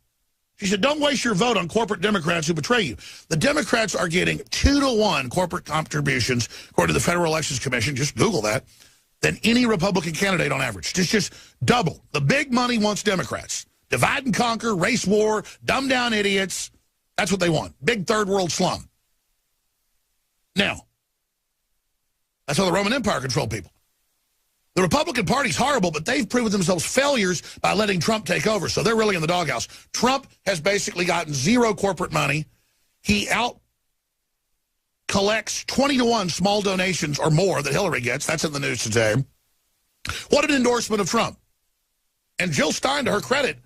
She said, don't waste your vote on corporate Democrats who betray you. The Democrats are getting 2-to-1 corporate contributions, according to the Federal Elections Commission, just Google that, than any Republican candidate on average. Just double. The big money wants Democrats. Divide and conquer, race war, dumb down idiots. That's what they want. Big third world slum. Now, that's how the Roman Empire controlled people. The Republican Party's horrible, but they've proven themselves failures by letting Trump take over, so they're really in the doghouse. Trump has basically gotten 0 corporate money. He collects 20-to-1 small donations or more that Hillary gets. That's in the news today. What an endorsement of Trump. And Jill Stein, to her credit,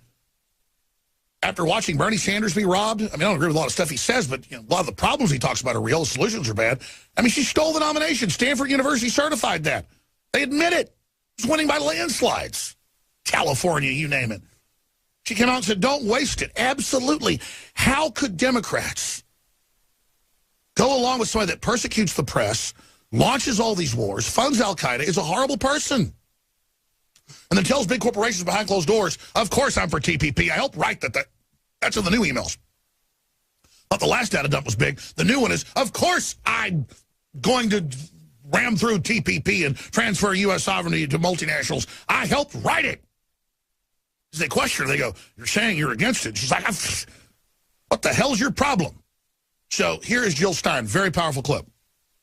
after watching Bernie Sanders be robbed, I mean, I don't agree with a lot of stuff he says, but you know, a lot of the problems he talks about are real. The solutions are bad. I mean, she stole the nomination. Stanford University certified that. They admit it. She's winning by landslides. California, you name it. She came out and said, don't waste it. Absolutely. How could Democrats go along with somebody that persecutes the press, launches all these wars, funds Al-Qaeda, is a horrible person, and then tells big corporations behind closed doors, of course I'm for TPP. I helped write that. That's in the new emails. But the last data dump was big. The new one is, of course I'm going to ram through TPP and transfer U.S. sovereignty to multinationals. I helped write it. As they question her, they go, you're saying you're against it. She's like, what the hell's your problem? So here is Jill Stein, very powerful clip.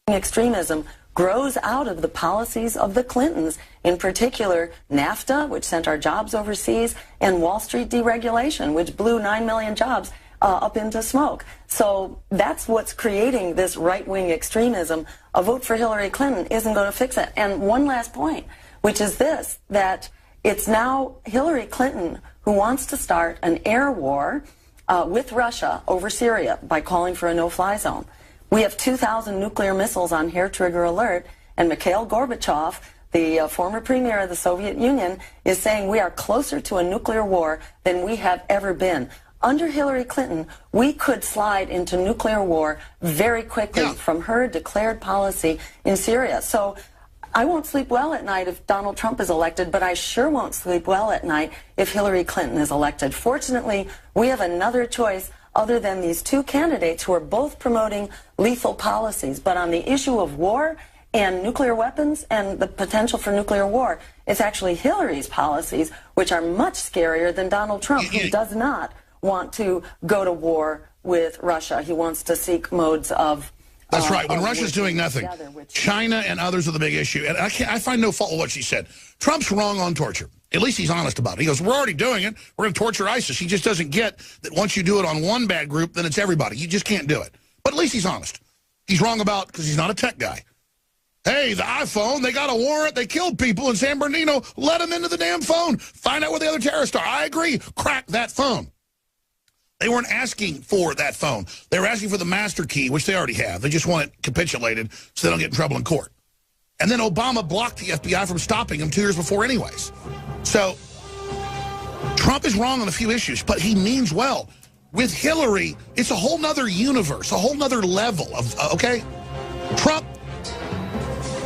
Extremism grows out of the policies of the Clintons, in particular NAFTA, which sent our jobs overseas, and Wall Street deregulation, which blew 9 million jobs up into smoke. So that's what's creating this right-wing extremism. A vote for Hillary Clinton isn't going to fix it. And one last point, which is this, that it's now Hillary Clinton who wants to start an air war with Russia over Syria by calling for a no-fly zone. We have 2,000 nuclear missiles on hair-trigger alert, and Mikhail Gorbachev, the former premier of the Soviet Union, is saying we are closer to a nuclear war than we have ever been. Under Hillary Clinton, we could slide into nuclear war very quickly from her declared policy in Syria. So I won't sleep well at night if Donald Trump is elected, but I sure won't sleep well at night if Hillary Clinton is elected. Fortunately, we have another choice other than these 2 candidates who are both promoting lethal policies. But on the issue of war and nuclear weapons and the potential for nuclear war, it's actually Hillary's policies, which are much scarier than Donald Trump, who does not want to go to war with Russia. He wants to seek modes of... That's right. When Russia's doing nothing, China and others are the big issue. And I find no fault with what she said. Trump's wrong on torture. At least he's honest about it. He goes, we're already doing it. We're going to torture ISIS. He just doesn't get that once you do it on one bad group, then it's everybody. You just can't do it. But at least he's honest. He's wrong about, because he's not a tech guy. Hey, the iPhone, they got a warrant. They killed people in San Bernardino. Let them into the damn phone. Find out where the other terrorists are. I agree. Crack that phone. They weren't asking for that phone. They were asking for the master key, which they already have. They just want it capitulated so they don't get in trouble in court. And then Obama blocked the FBI from stopping him 2 years before anyways. So Trump is wrong on a few issues, but he means well. With Hillary, it's a whole nother universe, a whole nother level of, okay? Trump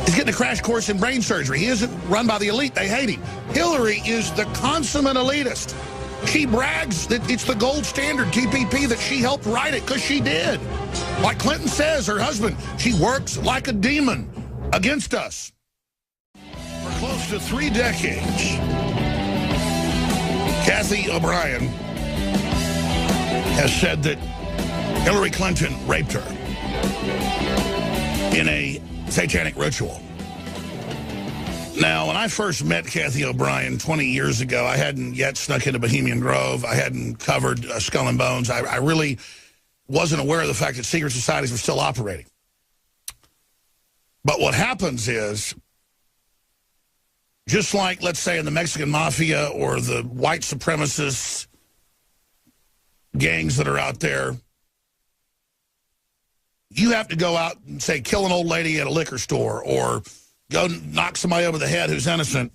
is getting a crash course in brain surgery. He isn't run by the elite. They hate him. Hillary is the consummate elitist. She brags that it's the gold standard, TPP, that she helped write it because she did. Like Clinton says, her husband, she works like a demon against us. For close to 3 decades, Kathy O'Brien has said that Hillary Clinton raped her in a satanic ritual. Now, when I first met Kathy O'Brien 20 years ago, I hadn't yet snuck into Bohemian Grove. I hadn't covered Skull and Bones. I really wasn't aware of the fact that secret societies were still operating. But what happens is, just like, let's say, in the Mexican Mafia or the white supremacists gangs that are out there, you have to go out and, say, kill an old lady at a liquor store or go knock somebody over the head who's innocent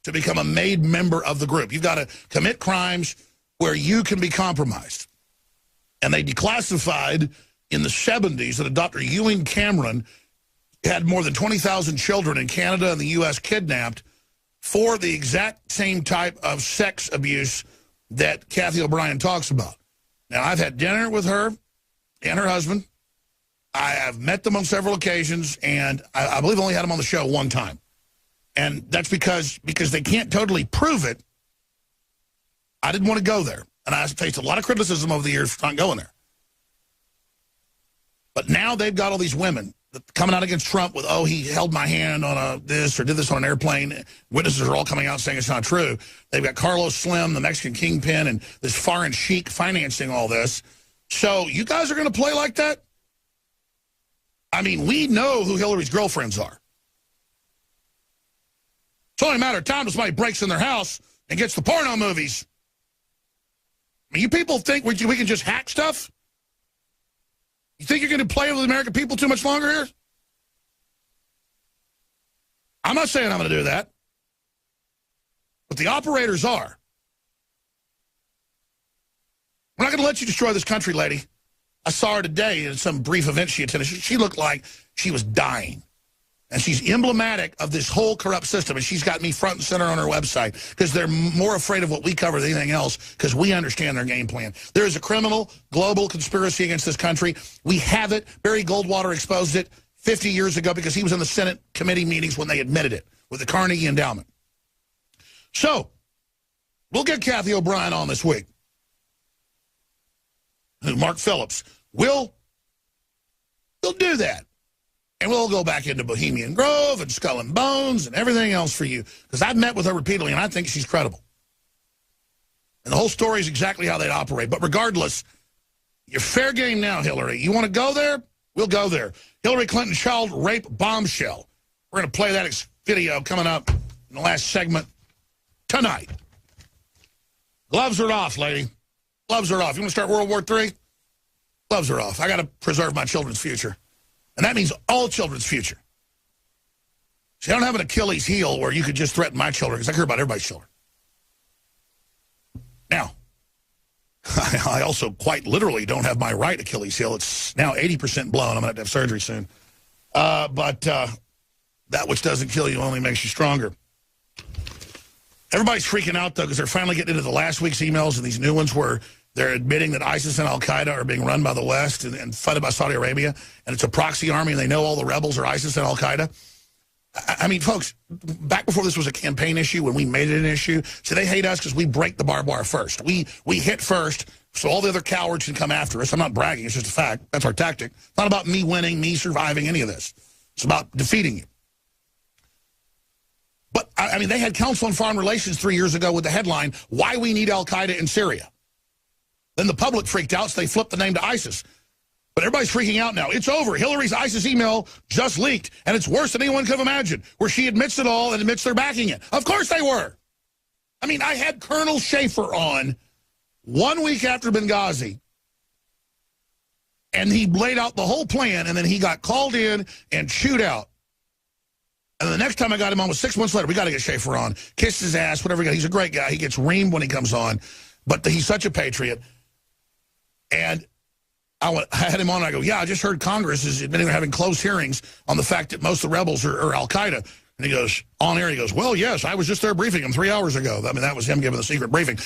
to become a made member of the group. You've got to commit crimes where you can be compromised. And they declassified in the 70s that a Dr. Ewing Cameron had more than 20,000 children in Canada and the U.S. kidnapped for the exact same type of sex abuse that Kathy O'Brien talks about. Now, I've had dinner with her and her husband. I have met them on several occasions, and I believe I only had them on the show one time. And that's because they can't totally prove it. I didn't want to go there. And I faced a lot of criticism over the years for not going there. But now they've got all these women coming out against Trump with, oh, he held my hand on this or did this on an airplane. Witnesses are all coming out saying it's not true. They've got Carlos Slim, the Mexican kingpin, and this foreign sheik financing all this. So you guys are going to play like that? I mean, we know who Hillary's girlfriends are. It's only a matter of time till somebody breaks in their house and gets the porno movies. I mean, you people think we can just hack stuff? You think you're going to play with the American people too much longer here? I'm not saying I'm going to do that. But the operators are. We're not going to let you destroy this country, lady. I saw her today in some brief event she attended. She looked like she was dying. And she's emblematic of this whole corrupt system. And she's got me front and center on her website because they're more afraid of what we cover than anything else because we understand their game plan. There is a criminal, global conspiracy against this country. We have it. Barry Goldwater exposed it 50 years ago because he was in the Senate committee meetings when they admitted it with the Carnegie Endowment. So, we'll get Kathy O'Brien on this week. Mark Phillips. We'll do that. And we'll go back into Bohemian Grove and Skull and Bones and everything else for you. Because I've met with her repeatedly, and I think she's credible. And the whole story is exactly how they'd operate. But regardless, you're fair game now, Hillary. You want to go there? We'll go there. Hillary Clinton child rape bombshell. We're going to play that video coming up in the last segment tonight. Gloves are off, lady. Gloves are off. You want to start World War III? Gloves are off. I got to preserve my children's future. And that means all children's future. See, I don't have an Achilles heel where you could just threaten my children because I care about everybody's children. Now, I also quite literally don't have my right Achilles heel. It's now 80% blown. I'm going to have surgery soon. But that which doesn't kill you only makes you stronger. Everybody's freaking out, though, because they're finally getting into the last week's emails and these new ones where they're admitting that ISIS and Al-Qaeda are being run by the West and funded by Saudi Arabia, and it's a proxy army, and they know all the rebels are ISIS and Al-Qaeda. I mean, folks, back before this was a campaign issue, when we made it an issue, so they hate us because we break the barbed wire first. We hit first, so all the other cowards can come after us. I'm not bragging. It's just a fact. That's our tactic. It's not about me winning, me surviving, any of this. It's about defeating you. But, I mean, they had Council on Foreign Relations 3 years ago with the headline, Why We Need Al-Qaeda in Syria. Then the public freaked out, so they flipped the name to ISIS. But everybody's freaking out now. It's over. Hillary's ISIS email just leaked, and it's worse than anyone could have imagined, where she admits it all and admits they're backing it. Of course they were. I mean, I had Colonel Schaefer on 1 week after Benghazi, and he laid out the whole plan, and then he got called in and chewed out. And the next time I got him on was 6 months later. We got to get Schaefer on. Kiss his ass, whatever. He's a great guy. He gets reamed when he comes on. But he's such a patriot. And I had him on, and I go, yeah, I just heard Congress is admitting they're having closed hearings on the fact that most of the rebels are Al-Qaeda. And he goes, on air, he goes, well, yes, I was just there briefing him 3 hours ago. I mean, that was him giving the secret briefing.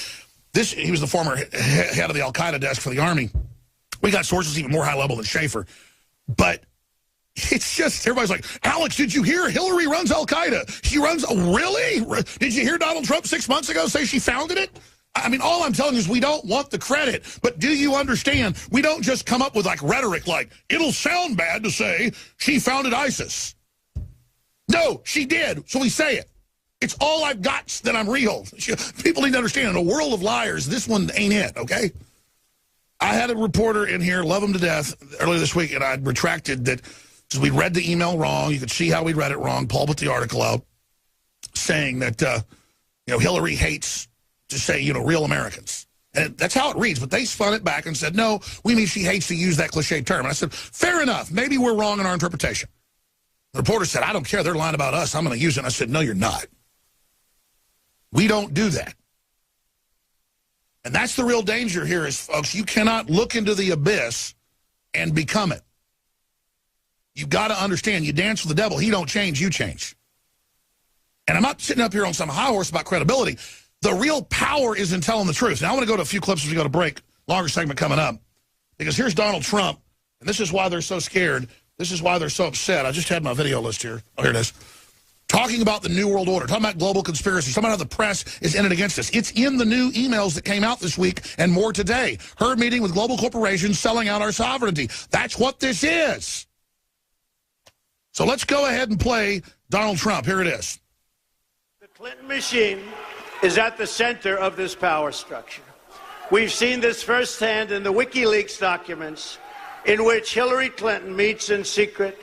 He was the former head of the Al-Qaeda desk for the Army. We got sources even more high level than Schaefer. But it's just, everybody's like, Alex, did you hear Hillary runs Al-Qaeda? She runs, really? Did you hear Donald Trump 6 months ago say she founded it? I mean, all I'm telling you is we don't want the credit. But do you understand, we don't just come up with like rhetoric like, it'll sound bad to say she founded ISIS. No, she did, so we say it. It's all I've got that I'm real. People need to understand, in a world of liars, this one ain't it, okay? I had a reporter in here, love him to death, earlier this week, and I retracted that because we read the email wrong. You could see how we read it wrong. Paul put the article out saying that, Hillary hates to say, real Americans. And that's how it reads, but they spun it back and said, no, we mean she hates to use that cliche term. And I said, fair enough. Maybe we're wrong in our interpretation. The reporter said, I don't care. They're lying about us. I'm going to use it. And I said, no, you're not. We don't do that. And that's the real danger here is, folks, you cannot look into the abyss and become it. You've got to understand, you dance with the devil, he don't change, you change. And I'm not sitting up here on some high horse about credibility. The real power is in telling the truth. Now, I want to go to a few clips as we go to break. Longer segment coming up. Because here's Donald Trump, and this is why they're so scared. This is why they're so upset. I just had my video list here. Oh, here it is. Talking about the New World Order, talking about global conspiracy, talking about how the press is in it against us. It's in the new emails that came out this week and more today. Her meeting with global corporations selling out our sovereignty. That's what this is. So let's go ahead and play Donald Trump. Here it is. The Clinton machine is at the center of this power structure. We've seen this firsthand in the WikiLeaks documents in which Hillary Clinton meets in secret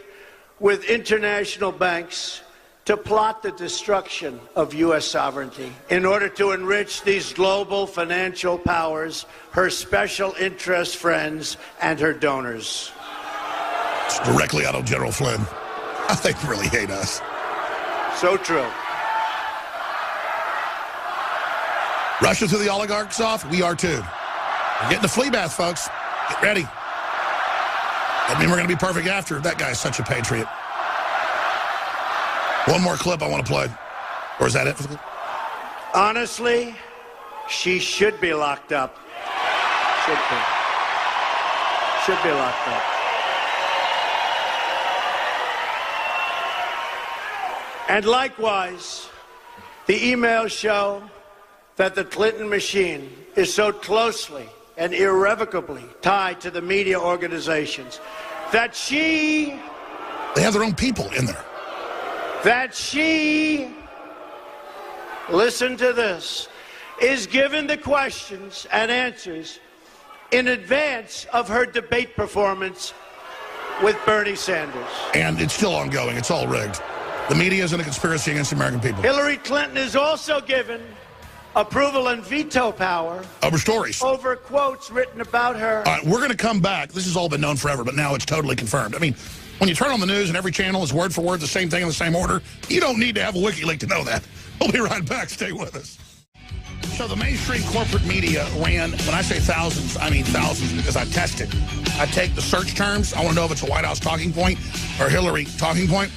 with international banks to plot the destruction of U.S. sovereignty in order to enrich these global financial powers, her special interest friends, and her donors. It's directly out of General Flynn. They really hate us. So true. Russia threw the oligarchs off. We are too. We're getting the flea bath, folks. Get ready. Doesn't mean we're going to be perfect after. That guy's such a patriot. One more clip I want to play. Or is that it? Honestly, she should be locked up. Should be. Should be locked up. And likewise, the emails show that the Clinton machine is so closely and irrevocably tied to the media organizations that she... They have their own people in there. That she, listen to this, is given the questions and answers in advance of her debate performance with Bernie Sanders. And it's still ongoing. It's all rigged. The media is in a conspiracy against the American people. Hillary Clinton is also given approval and veto power over stories, over quotes written about her. All right, we're going to come back. This has all been known forever, but now it's totally confirmed. I mean, when you turn on the news and every channel is word for word the same thing in the same order, you don't need to have a WikiLeaks to know that. We'll be right back. Stay with us. So the mainstream corporate media ran, when I say thousands, I mean thousands because I tested. I take the search terms. I want to know if it's a White House talking point or Hillary talking point.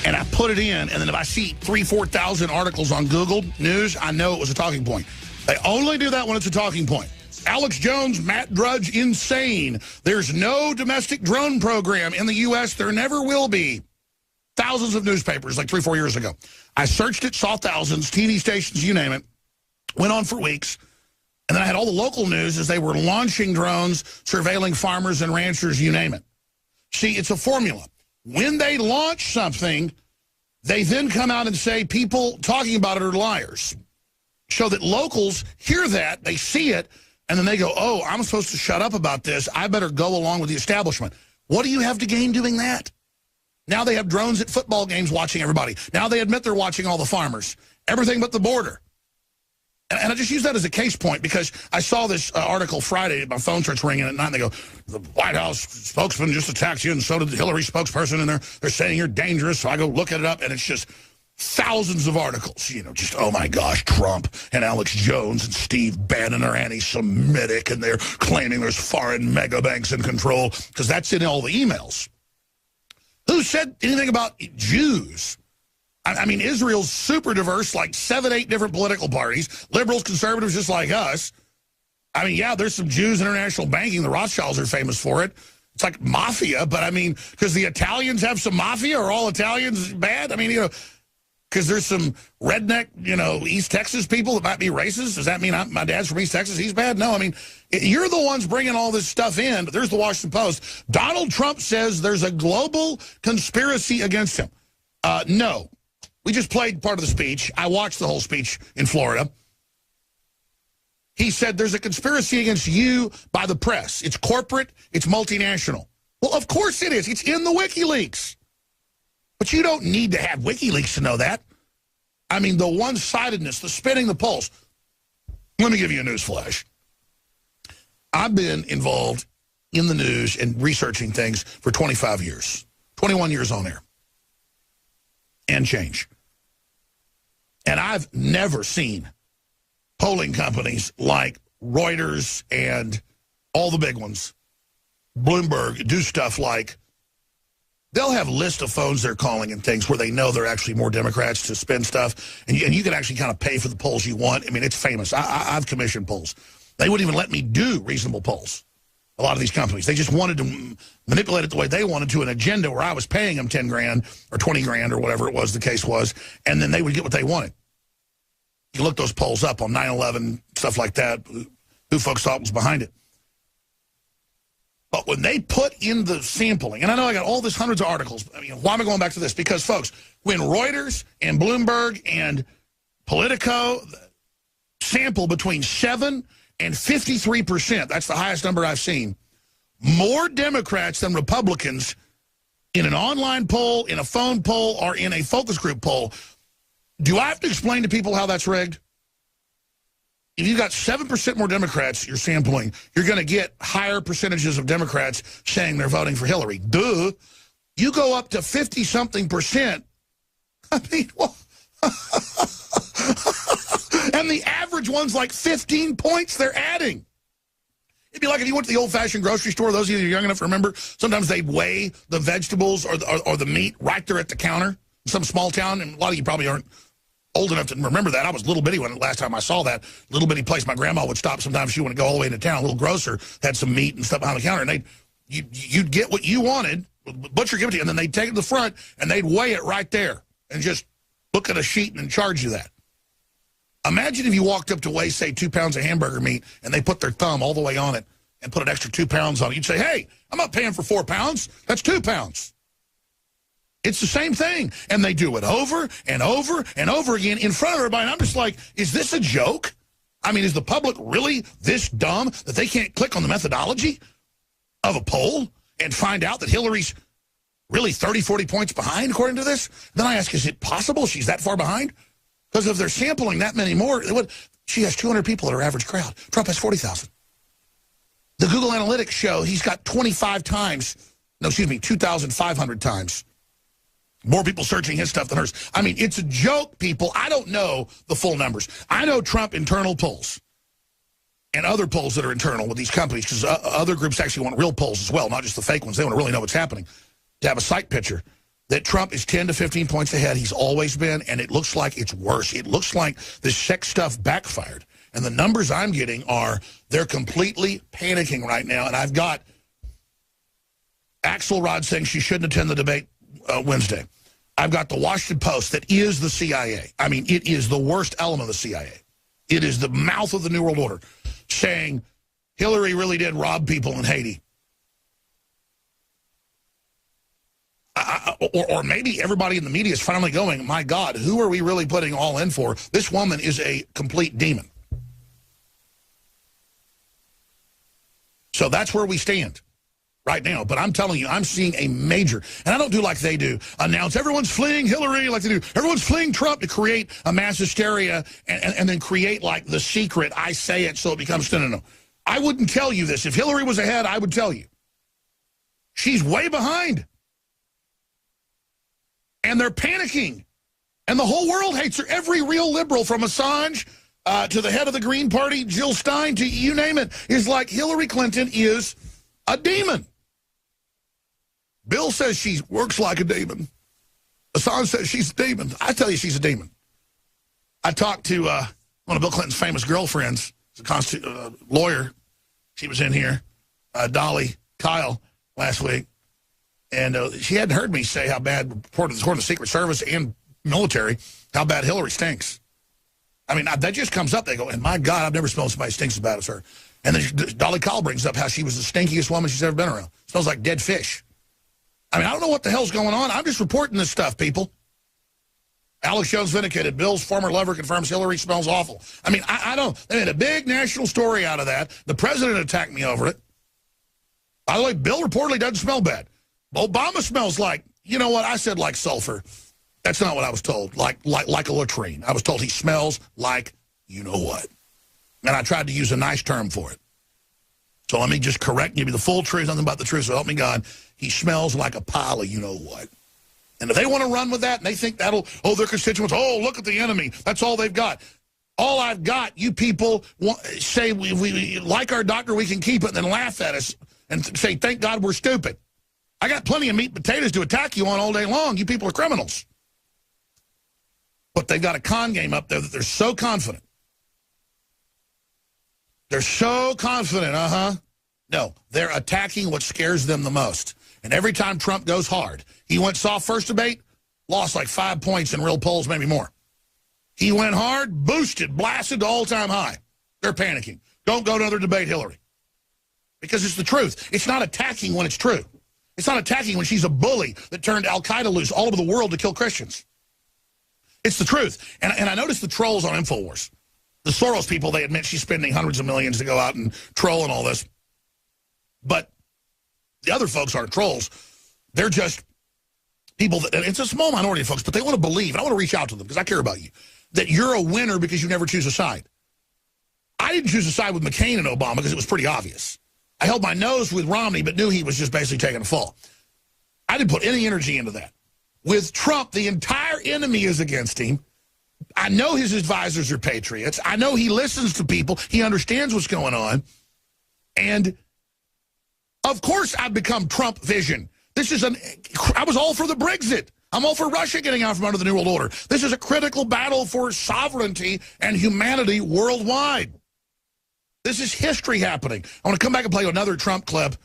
And I put it in, and then if I see 3,000 to 4,000 articles on Google News, I know it was a talking point. They only do that when it's a talking point. Alex Jones, Matt Drudge, insane. There's no domestic drone program in the U.S. There never will be. Thousands of newspapers, like 3 or 4 years ago. I searched it, saw thousands, TV stations, you name it. Went on for weeks. And then I had all the local news as they were launching drones, surveilling farmers and ranchers, you name it. See, it's a formula. When they launch something, they then come out and say people talking about it are liars. So that locals hear that, they see it, and then they go, oh, I'm supposed to shut up about this. I better go along with the establishment. What do you have to gain doing that? Now they have drones at football games watching everybody. Now they admit they're watching all the farmers. Everything but the border. And I just use that as a case point because I saw this article Friday. My phone starts ringing at night, and they go, the White House spokesman just attacked you, and so did the Hillary spokesperson, and they're saying you're dangerous. So I go look it up, and it's just thousands of articles. You know, just, oh, my gosh, Trump and Alex Jones and Steve Bannon are anti-Semitic, and they're claiming there's foreign mega banks in control, because that's in all the emails. Who said anything about Jews? I mean, Israel's super diverse, like 7, 8 different political parties, liberals, conservatives, just like us. I mean, yeah, there's some Jews in international banking. The Rothschilds are famous for it. It's like mafia, but I mean, because the Italians have some mafia, are all Italians bad? I mean, you know, because there's some redneck, you know, East Texas people that might be racist. Does that mean my dad's from East Texas, he's bad? No, I mean, you're the ones bringing all this stuff in. But there's the Washington Post. Donald Trump says there's a global conspiracy against him. No. We just played part of the speech. I watched the whole speech in Florida. He said there's a conspiracy against you by the press. It's corporate. It's multinational. Well, of course it is. It's in the WikiLeaks. But you don't need to have WikiLeaks to know that. I mean, the one-sidedness, the spinning the pulse. Let me give you a news flash. I've been involved in the news and researching things for 25 years. 21 years on air. And change. And I've never seen polling companies like Reuters and all the big ones, Bloomberg, do stuff like they'll have a list of phones they're calling and things where they know they're actually more Democrats to spin stuff, and you can actually kind of pay for the polls you want. I mean, it's famous. I've commissioned polls. They wouldn't even let me do reasonable polls. A lot of these companies, they just wanted to manipulate it the way they wanted to, an agenda where I was paying them 10 grand or 20 grand or whatever it was the case was, and then they would get what they wanted. You look those polls up on 9/11, stuff like that, who folks thought was behind it. But when they put in the sampling, and I know I got all this hundreds of articles. I mean, why am I going back to this? Because, folks, when Reuters and Bloomberg and Politico sample between 7 and 53%, that's the highest number I've seen, more Democrats than Republicans in an online poll, in a phone poll, or in a focus group poll, do I have to explain to people how that's rigged? If you've got 7% more Democrats you're sampling, you're going to get higher percentages of Democrats saying they're voting for Hillary. Duh. You go up to 50-something%. I mean, well, and the average one's like 15 points they're adding. It'd be like if you went to the old-fashioned grocery store. Those of you that are young enough to remember, sometimes they'd weigh the vegetables or the meat right there at the counter in some small town, and a lot of you probably aren't old enough to remember that. I was little bitty when last time I saw that little bitty place. My grandma would stop sometimes. She wanted to go all the way into town. A little grocer had some meat and stuff behind the counter, and you'd get what you wanted. Butcher give it to you, and then they'd take it to the front and they'd weigh it right there and just look at a sheet and charge you that. Imagine if you walked up to weigh, say, 2 pounds of hamburger meat, and they put their thumb all the way on it and put an extra 2 pounds on it. You'd say, hey, I'm not paying for 4 pounds. That's 2 pounds. It's the same thing. And they do it over and over and over again in front of everybody. And I'm just like, is this a joke? I mean, is the public really this dumb that they can't click on the methodology of a poll and find out that Hillary's really 30, 40 points behind, according to this? Then I ask, is it possible she's that far behind? Because if they're sampling that many more, she has 200 people at her average crowd. Trump has 40,000. The Google Analytics show he's got 2,500 times more people searching his stuff than hers. I mean, it's a joke, people. I don't know the full numbers. I know Trump internal polls and other polls that are internal with these companies, because other groups actually want real polls as well, not just the fake ones. They want to really know what's happening, to have a sight picture that Trump is 10 to 15 points ahead. He's always been, and it looks like it's worse. It looks like this sex stuff backfired. And the numbers I'm getting are, they're completely panicking right now. And I've got Axelrod saying she shouldn't attend the debate Wednesday. I've got the Washington Post that is the CIA. I mean, it is the worst element of the CIA. It is the mouth of the New World Order, saying Hillary really did rob people in Haiti. Or maybe everybody in the media is finally going, my God, who are we really putting all in for? This woman is a complete demon. So that's where we stand right now. But I'm telling you, I'm seeing a major, and I don't do like they do, announce everyone's fleeing Hillary like they do. Everyone's fleeing Trump to create a mass hysteria and then create like the secret, I say it so it becomes no. I wouldn't tell you this. If Hillary was ahead, I would tell you. She's way behind. And they're panicking. And the whole world hates her. Every real liberal, from Assange to the head of the Green Party, Jill Stein, to you name it, is like Hillary Clinton is a demon. Bill says she works like a demon. Assange says she's a demon. I tell you she's a demon. I talked to one of Bill Clinton's famous girlfriends, a lawyer. She was in here, Dolly Kyle, last week. And she hadn't heard me say how bad, according to the Secret Service and military, how bad Hillary stinks. I mean, that just comes up. They go, and my God, I've never smelled somebody stinks as bad as her. And then Dolly Kyle brings up how she was the stinkiest woman she's ever been around. Smells like dead fish. I mean, I don't know what the hell's going on. I'm just reporting this stuff, people. Alex Jones vindicated. Bill's former lover confirms Hillary smells awful. I mean, I don't. They made a big national story out of that. The president attacked me over it. By the way, Bill reportedly doesn't smell bad. Obama smells like, you know what? I said like sulfur. That's not what I was told. Like a latrine. I was told he smells like you know what. And I tried to use a nice term for it. So let me just correct and give you the full truth, nothing but the truth, so help me God. He smells like a pile of you know what. And if they want to run with that and they think that'll, their constituents, look at the enemy. That's all they've got. All I've got, you people say we like our doctor, we can keep it, and then laugh at us and say, thank God we're stupid. I got plenty of meat and potatoes to attack you on all day long. You people are criminals. But they've got a con game up there that they're so confident. They're so confident, No, they're attacking what scares them the most. And every time Trump goes hard, he went soft first debate, lost like 5 points in real polls, maybe more. He went hard, boosted, blasted to all-time high. They're panicking. Don't go to another debate, Hillary. Because it's the truth. It's not attacking when it's true. It's not attacking when she's a bully that turned Al-Qaeda loose all over the world to kill Christians. It's the truth. And I noticed the trolls on InfoWars. The Soros people, they admit she's spending hundreds of millions to go out and troll and all this. But the other folks aren't trolls. They're just people that, and it's a small minority of folks, but they want to believe, and I want to reach out to them because I care about you, that you're a winner because you never choose a side. I didn't choose a side with McCain and Obama because it was pretty obvious. I held my nose with Romney, but knew he was just basically taking a fall. I didn't put any energy into that. With Trump, the entire enemy is against him. I know his advisors are patriots. I know he listens to people. He understands what's going on. And, of course, I've become Trump vision. I was all for the Brexit. I'm all for Russia getting out from under the New World Order. This is a critical battle for sovereignty and humanity worldwide. This is history happening. I want to come back and play another Trump clip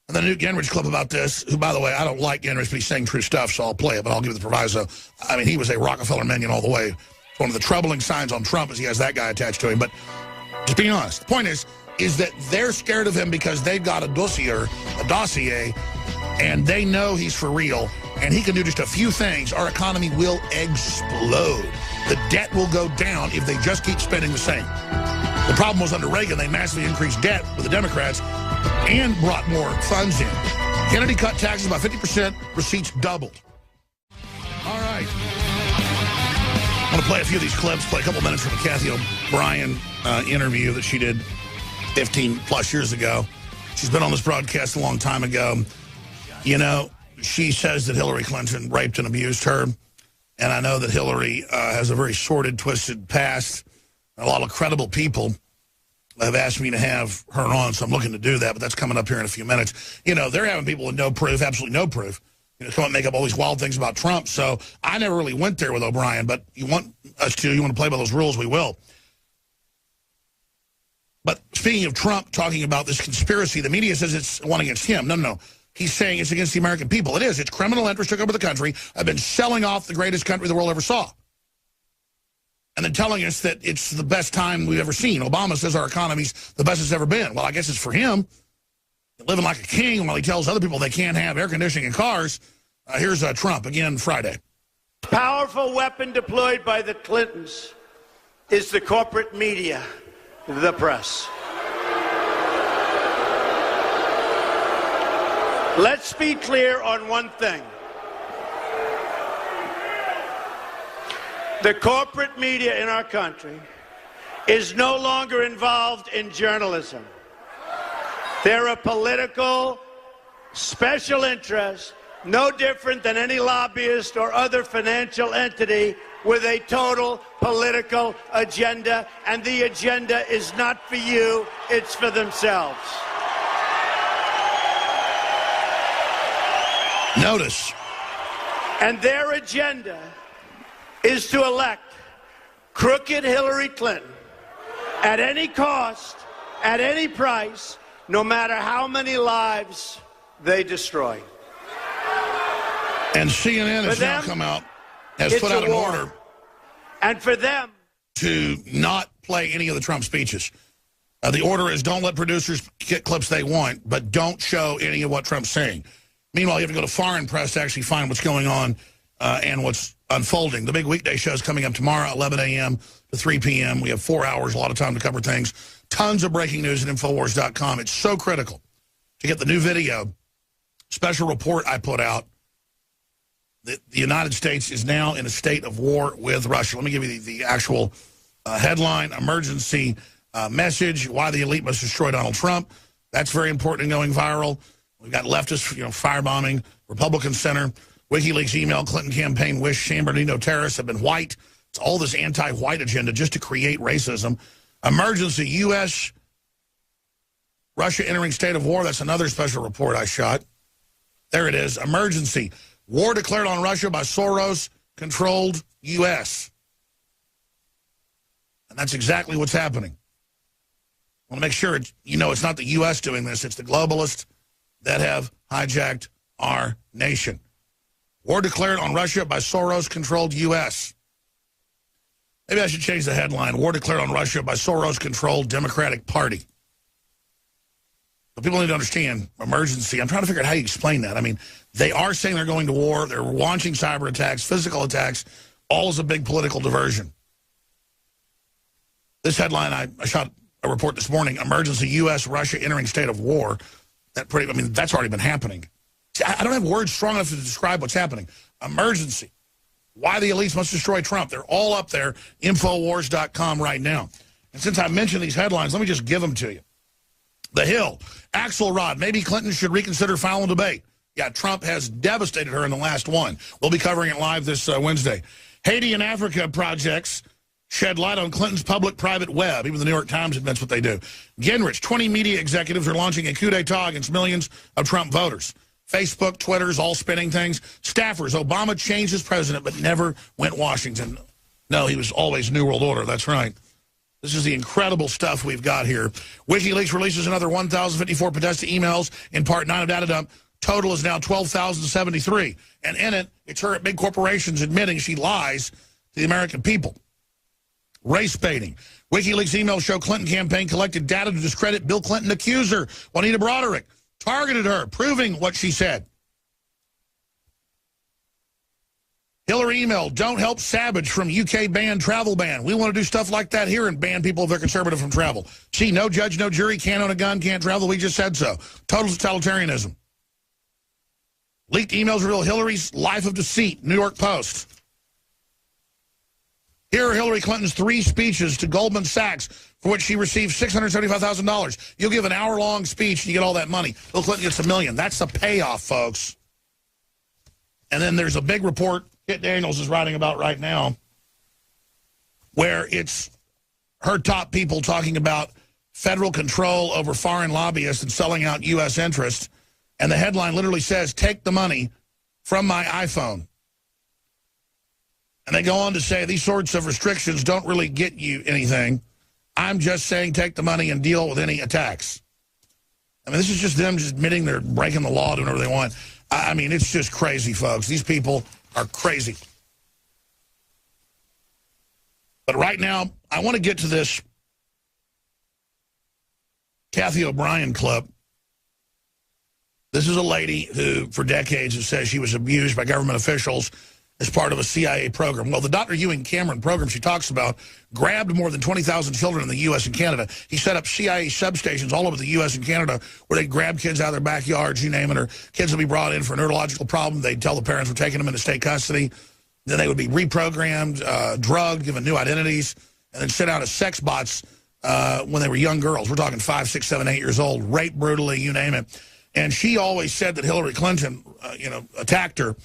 and then a Newt Gingrich clip about this, who, by the way, I don't like Gingrich, but he's saying true stuff, so I'll play it, but I'll give it the proviso. I mean, he was a Rockefeller minion all the way. One of the troubling signs on Trump is he has that guy attached to him. But just being honest, the point is that they're scared of him because they've got a dossier, and they know he's for real, and he can do just a few things. Our economy will explode. The debt will go down if they just keep spending the same. The problem was under Reagan, they massively increased debt with the Democrats and brought more funds in. Kennedy cut taxes by 50%, receipts doubled. All right. I want to play a few of these clips, play a couple minutes from the Kathy O'Brien interview that she did 15-plus years ago. She's been on this broadcast a long time ago. You know, she says that Hillary Clinton raped and abused her. And I know that Hillary has a very sordid, twisted past. A lot of credible people have asked me to have her on, so I'm looking to do that, but that's coming up here in a few minutes. You know, they're having people with no proof, absolutely no proof, come and make up all these wild things about Trump. So I never really went there with O'Brien, but you want us to, you want to play by those rules, we will. But speaking of Trump talking about this conspiracy, the media says it's one against him. No. He's saying it's against the American people. It is. It's criminal interests took over the country. I've been selling off the greatest country the world ever saw. And then telling us that it's the best time we've ever seen. Obama says our economy's the best it's ever been. Well, I guess it's for him. Living like a king while he tells other people they can't have air conditioning in cars. Here's Trump, again, Friday. Powerful weapon deployed by the Clintons is the corporate media, the press. Let's be clear on one thing. The corporate media in our country is no longer involved in journalism. They're a political special interest, no different than any lobbyist or other financial entity with a total political agenda, and the agenda is not for you, it's for themselves. Notice. And their agenda is to elect crooked Hillary Clinton at any cost, at any price, no matter how many lives they destroy. And CNN has now come out, has put out an order. And for them to not play any of the Trump speeches. The order is don't let producers get clips they want, but don't show any of what Trump's saying. Meanwhile, you have to go to foreign press to actually find what's going on and what's unfolding. The big weekday show is coming up tomorrow, 11 a.m. to 3 p.m. We have 4 hours, a lot of time to cover things. Tons of breaking news at Infowars.com. It's so critical to get the new video, special report I put out. The United States is now in a state of war with Russia. Let me give you the actual headline, emergency message, why the elite must destroy Donald Trump. That's very important and going viral. We've got leftists, firebombing, Republican Center, WikiLeaks email, Clinton campaign wish San Bernardino terrorists have been white. It's all this anti-white agenda just to create racism. Emergency, U.S. Russia entering state of war. That's another special report I shot. There it is. Emergency. War declared on Russia by Soros-controlled U.S. And that's exactly what's happening. I want to make sure it's not the U.S. doing this. It's the globalists that have hijacked our nation. War declared on Russia by Soros-controlled U.S. Maybe I should change the headline. War declared on Russia by Soros-controlled Democratic Party. But people need to understand emergency. I'm trying to figure out how you explain that. I mean, they are saying they're going to war. They're launching cyber attacks, physical attacks. All is a big political diversion. This headline, I shot a report this morning, emergency U.S. Russia entering state of war. That's already been happening. See, I don't have words strong enough to describe what's happening. Emergency. Why the elites must destroy Trump. They're all up there, Infowars.com right now. And since I mentioned these headlines, let me just give them to you. The Hill, Axelrod, maybe Clinton should reconsider filing debate. Yeah, Trump has devastated her in the last one. We'll be covering it live this Wednesday. Haiti and Africa projects shed light on Clinton's public-private web. Even the New York Times admits what they do. Gingrich, 20 media executives are launching a coup d'etat against millions of Trump voters. Facebook, Twitter's all spinning things. Staffers, Obama changed his president but never went Washington. No, he was always New World Order. That's right. This is the incredible stuff we've got here. WikiLeaks releases another 1,054 Podesta emails in Part 9 of Data Dump. Total is now 12,073. And in it, it's her at big corporations admitting she lies to the American people. Race baiting. WikiLeaks emails show Clinton campaign collected data to discredit Bill Clinton accuser, Juanita Broderick. Targeted her, proving what she said. Hillary email, don't help Savage from UK ban travel ban. We want to do stuff like that here and ban people if they're conservative from travel. Gee, no judge, no jury, can't own a gun, can't travel. We just said so. Total totalitarianism. Leaked emails reveal Hillary's life of deceit, New York Post. Here are Hillary Clinton's 3 speeches to Goldman Sachs, for which she received $675,000. You'll give an hour-long speech and you get all that money. Bill Clinton gets $1 million. That's the payoff, folks. And then there's a big report Kit Daniels is writing about right now where it's her top people talking about federal control over foreign lobbyists and selling out U.S. interests. And the headline literally says, take the money from my iPhone. And they go on to say these sorts of restrictions don't really get you anything. I'm just saying take the money and deal with any attacks. I mean, this is just them just admitting they're breaking the law, doing whatever they want. I mean, it's just crazy, folks. These people are crazy. But right now, I want to get to this Kathy O'Brien clip. This is a lady who, for decades, has said she was abused by government officials as part of a CIA program. Well, the Dr. Ewing Cameron program she talks about grabbed more than 20,000 children in the U.S. and Canada. He set up CIA substations all over the U.S. and Canada where they'd grab kids out of their backyards, you name it, or kids would be brought in for a neurological problem. They'd tell the parents we're taking them into state custody. Then they would be reprogrammed, drugged, given new identities, and then sent out as sex bots when they were young girls. We're talking 5, 6, 7, 8 years old, raped brutally, you name it. And she always said that Hillary Clinton, attacked her.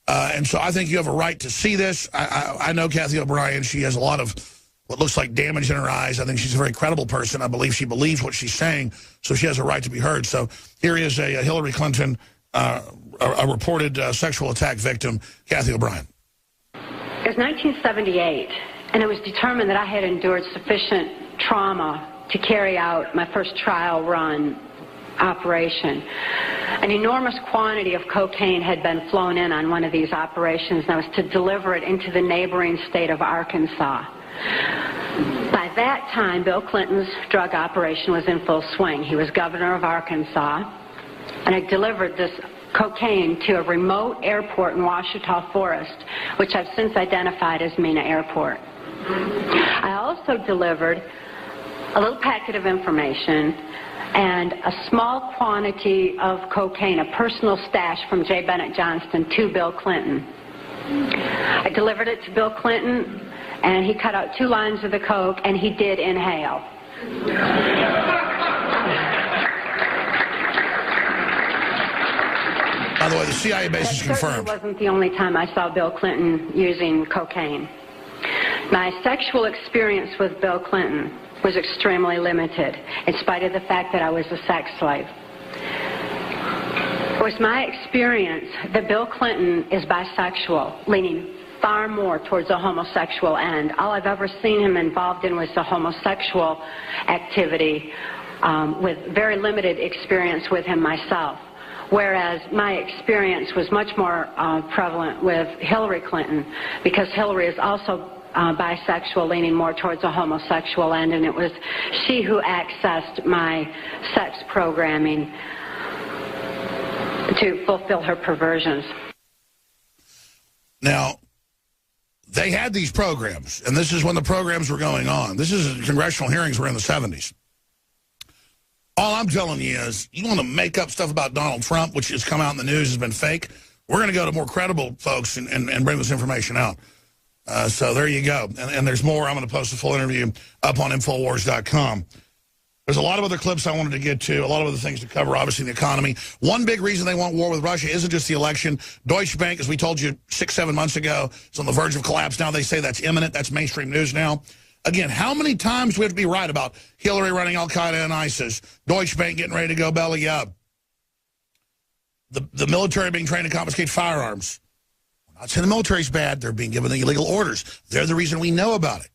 And so I think you have a right to see this. I know Cathy O'Brien. She has a lot of what looks like damage in her eyes. I think she's a very credible person. I believe she believes what she's saying, so she has a right to be heard. So here is a Hillary Clinton, a reported sexual attack victim, Cathy O'Brien. It was 1978, and it was determined that I had endured sufficient trauma to carry out my first trial run operation. An enormous quantity of cocaine had been flown in on one of these operations, and I was to deliver it into the neighboring state of Arkansas. By that time, Bill Clinton's drug operation was in full swing. He was governor of Arkansas, and I delivered this cocaine to a remote airport in Ouachita Forest, which I've since identified as Mena Airport. I also delivered a little packet of information and a small quantity of cocaine, a personal stash from J. Bennett Johnston, to Bill Clinton. I delivered it to Bill Clinton, and he cut out 2 lines of the coke, and he did inhale. By the way, the CIA base is confirmed. That wasn't the only time I saw Bill Clinton using cocaine. My sexual experience with Bill Clinton was extremely limited, in spite of the fact that I was a sex slave. It was my experience that Bill Clinton is bisexual, leaning far more towards a homosexual end. All I've ever seen him involved in was the homosexual activity, with very limited experience with him myself. Whereas my experience was much more prevalent with Hillary Clinton, because Hillary is also bisexual, leaning more towards a homosexual end, and it was she who accessed my sex programming to fulfill her perversions. Now, they had these programs, and this is when the programs were going on. This is congressional hearings were in the 70s. All I'm telling you is, you want to make up stuff about Donald Trump, which has come out in the news, has been fake, we're going to go to more credible folks and bring this information out. So there you go. And there's more. I'm going to post a full interview up on Infowars.com. There's a lot of other clips I wanted to get to, a lot of other things to cover, obviously, the economy. One big reason they want war with Russia isn't just the election. Deutsche Bank, as we told you 6-7 months ago, is on the verge of collapse. Now they say that's imminent. That's mainstream news now. Again, how many times do we have to be right about Hillary running Al-Qaeda and ISIS, Deutsche Bank getting ready to go belly up, the military being trained to confiscate firearms? I'm not saying the military's bad. They're being given the illegal orders. They're the reason we know about it.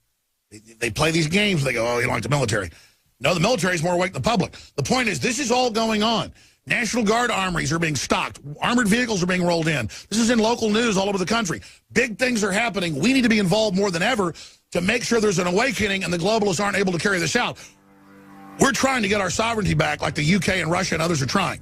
They play these games. They go, oh, you don't like the military. No, the military's more awake than the public. The point is, this is all going on. National Guard armories are being stocked. Armored vehicles are being rolled in. This is in local news all over the country. Big things are happening. We need to be involved more than ever to make sure there's an awakening and the globalists aren't able to carry this out. We're trying to get our sovereignty back like the UK and Russia and others are trying.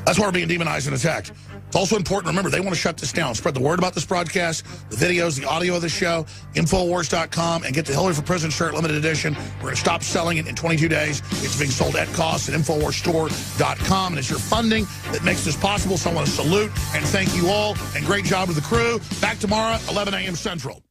That's why we're being demonized and attacked. It's also important, remember, they want to shut this down. Spread the word about this broadcast, the videos, the audio of the show, Infowars.com, and get the Hillary for President shirt, limited edition. We're going to stop selling it in 22 days. It's being sold at cost at InfoWarsStore.com, and it's your funding that makes this possible. So I want to salute and thank you all, and great job to the crew. Back tomorrow, 11 a.m. Central.